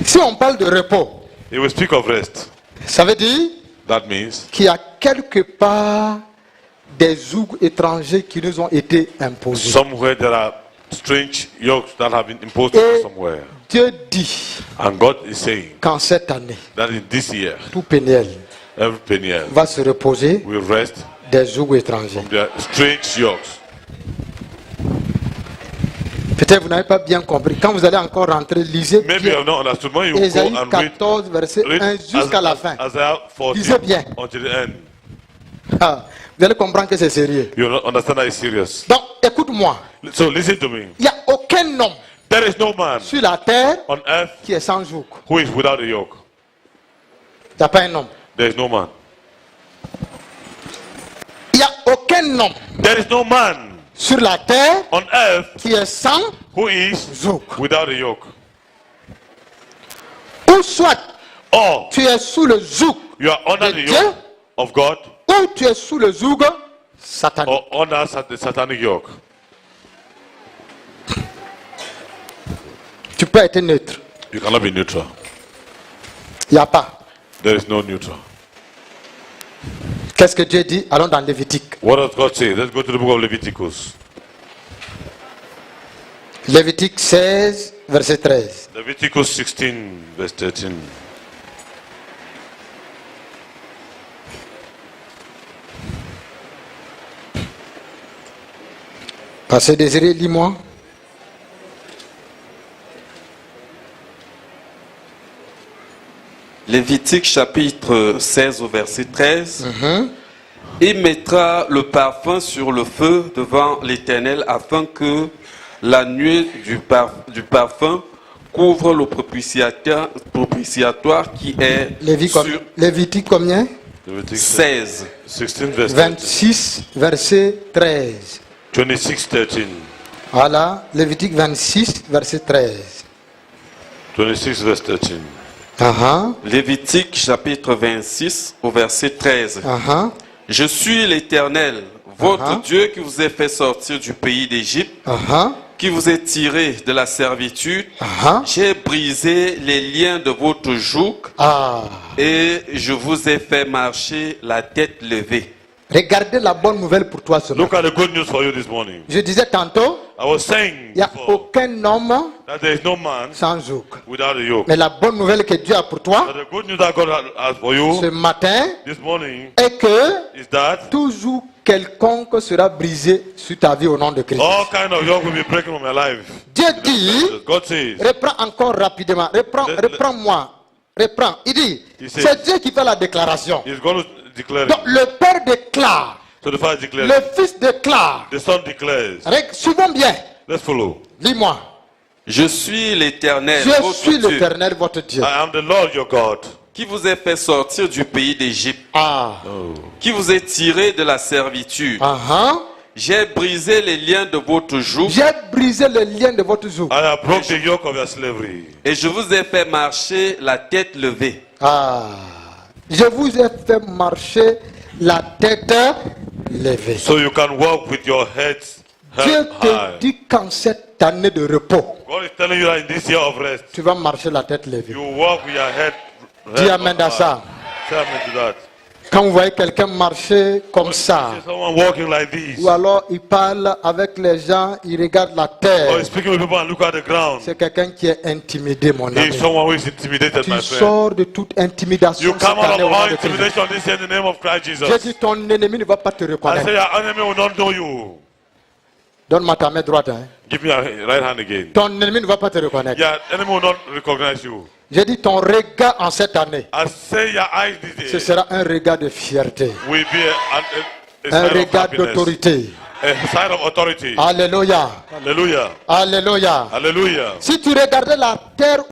Si on parle de repos, He will speak of rest. ça veut dire That means qu'il y a quelque part des zougs étrangers qui nous ont été imposés. somewhere there are strange yokes that have been imposed on us Et somewhere. Dieu dit And God is saying qu'en cette année, that in this year, tout Péniel every Peniel va se reposer will rest des zougs étrangers. from their strange yokes. Peut-être vous n'avez pas bien compris. Quand vous allez encore rentrer, lisez Maybe you bien have not understood. When you go Ésaïe and read, 14, verset 1 jusqu'à la fin. Isaiah 14 Lisez bien. until the end, Ah, vous allez comprendre que c'est sérieux. you will understand that it's serious. Donc, écoute-moi. So listen to me. Il n'y a aucun homme There is no man sur la terre on earth qui est sans joug. who is without a yoke. Il n'y a pas un homme. There is no man. Il n'y a aucun homme There is no man sur la terre on earth qui est sans who is joug. without a yoke. Ou soit Or, tu es sous le joug you are under de the Dieu, yoke of God, ou tu es sous le joug satanique. or under the satanic yoke. Tu peux être neutre. You cannot be neutral. Il n'y a pas. There is no neutral. Qu'est-ce que Dieu dit? Allons dans Lévitique. What does God say? Let's go to the book of Leviticus. Lévitique 16, verset 13. Leviticus 16, verse 13. Pasteur Désiré, lis-moi. Lévitique chapitre 16 au verset 13. Il mettra le parfum sur le feu devant l'Éternel afin que la nuée du parfum couvre le propitiatoire qui est sur Lévitique combien? Leviticus 16. 16, verse 13. 26, verset 13. 26, 13. Voilà, Lévitique 26, verset 13. 26, verse 13. Lévitique chapitre 26 au verset 13. Je suis l'Éternel, votre Dieu qui vous a fait sortir du pays d'Égypte, qui vous a tiré de la servitude. J'ai brisé les liens de votre joug et je vous ai fait marcher la tête levée. Regardez la bonne nouvelle pour toi ce Look matin. at the good news for you this morning. Je disais tantôt, I was saying il n'y a before aucun homme that there is no man sans joug. without a yoke. Mais la bonne nouvelle que Dieu a pour But toi the good news that God has for ce you matin this morning est que is that toujours quelconque sera brisé sur ta vie au nom de Christ. all kind of yoke will be breaking from your life. Dieu dit, God says, reprends encore rapidement, reprends-moi, reprends. Il dit, He says- c'est Dieu qui fait la déclaration. He's going to declare Donc it. le Père déclare, So the Father declares le it. Fils déclare. The Son declares. Suivons bien, Let's follow. lis-moi. Je suis l'Éternel, Je votre suis Dieu, l'Éternel, votre Dieu. I am the Lord your God. qui vous a fait sortir du pays d'Égypte, Ah, qui vous a tiré de la servitude. J'ai brisé les liens de votre joug j'ai brisé le lien de votre joug. I have broke the yoke of your slavery. et je vous ai fait marcher la tête levée. Ah, je vous ai fait marcher la tête levée. So you can walk with your heads Dieu held te high. dit qu'en cette année de repos, God is telling you that in this year of rest, tu vas marcher la tête levée. you walk with your head Dis held amen à high. ça. Say amen to that. Quand vous voyez quelqu'un marcher comme ça, See someone walking like this, ou alors il parle avec les gens, il regarde la or terre, he's speaking with people and look at the ground. c'est quelqu'un qui est intimidé, mon He ami. is someone who is intimidated, Tu my friend. sors de toute intimidation You cette come out année of au nom all de Christ. intimidation this year in the name of Christ J'ai Jesus. dit ton ennemi ne va pas te I say reconnaître. your enemy will not know you. Donne-moi ta main droite. Hein. Give me your right hand again. Ton ennemi ne va pas te reconnaître. Your enemy will not recognize you. J'ai dit ton regard en cette année, I say your eyes this ce day sera un regard de fierté, will be a un sign of regard happiness, d'autorité. a sign of authority. Alléluia. Hallelujah. Alléluia. Hallelujah. Si tu regardais la terre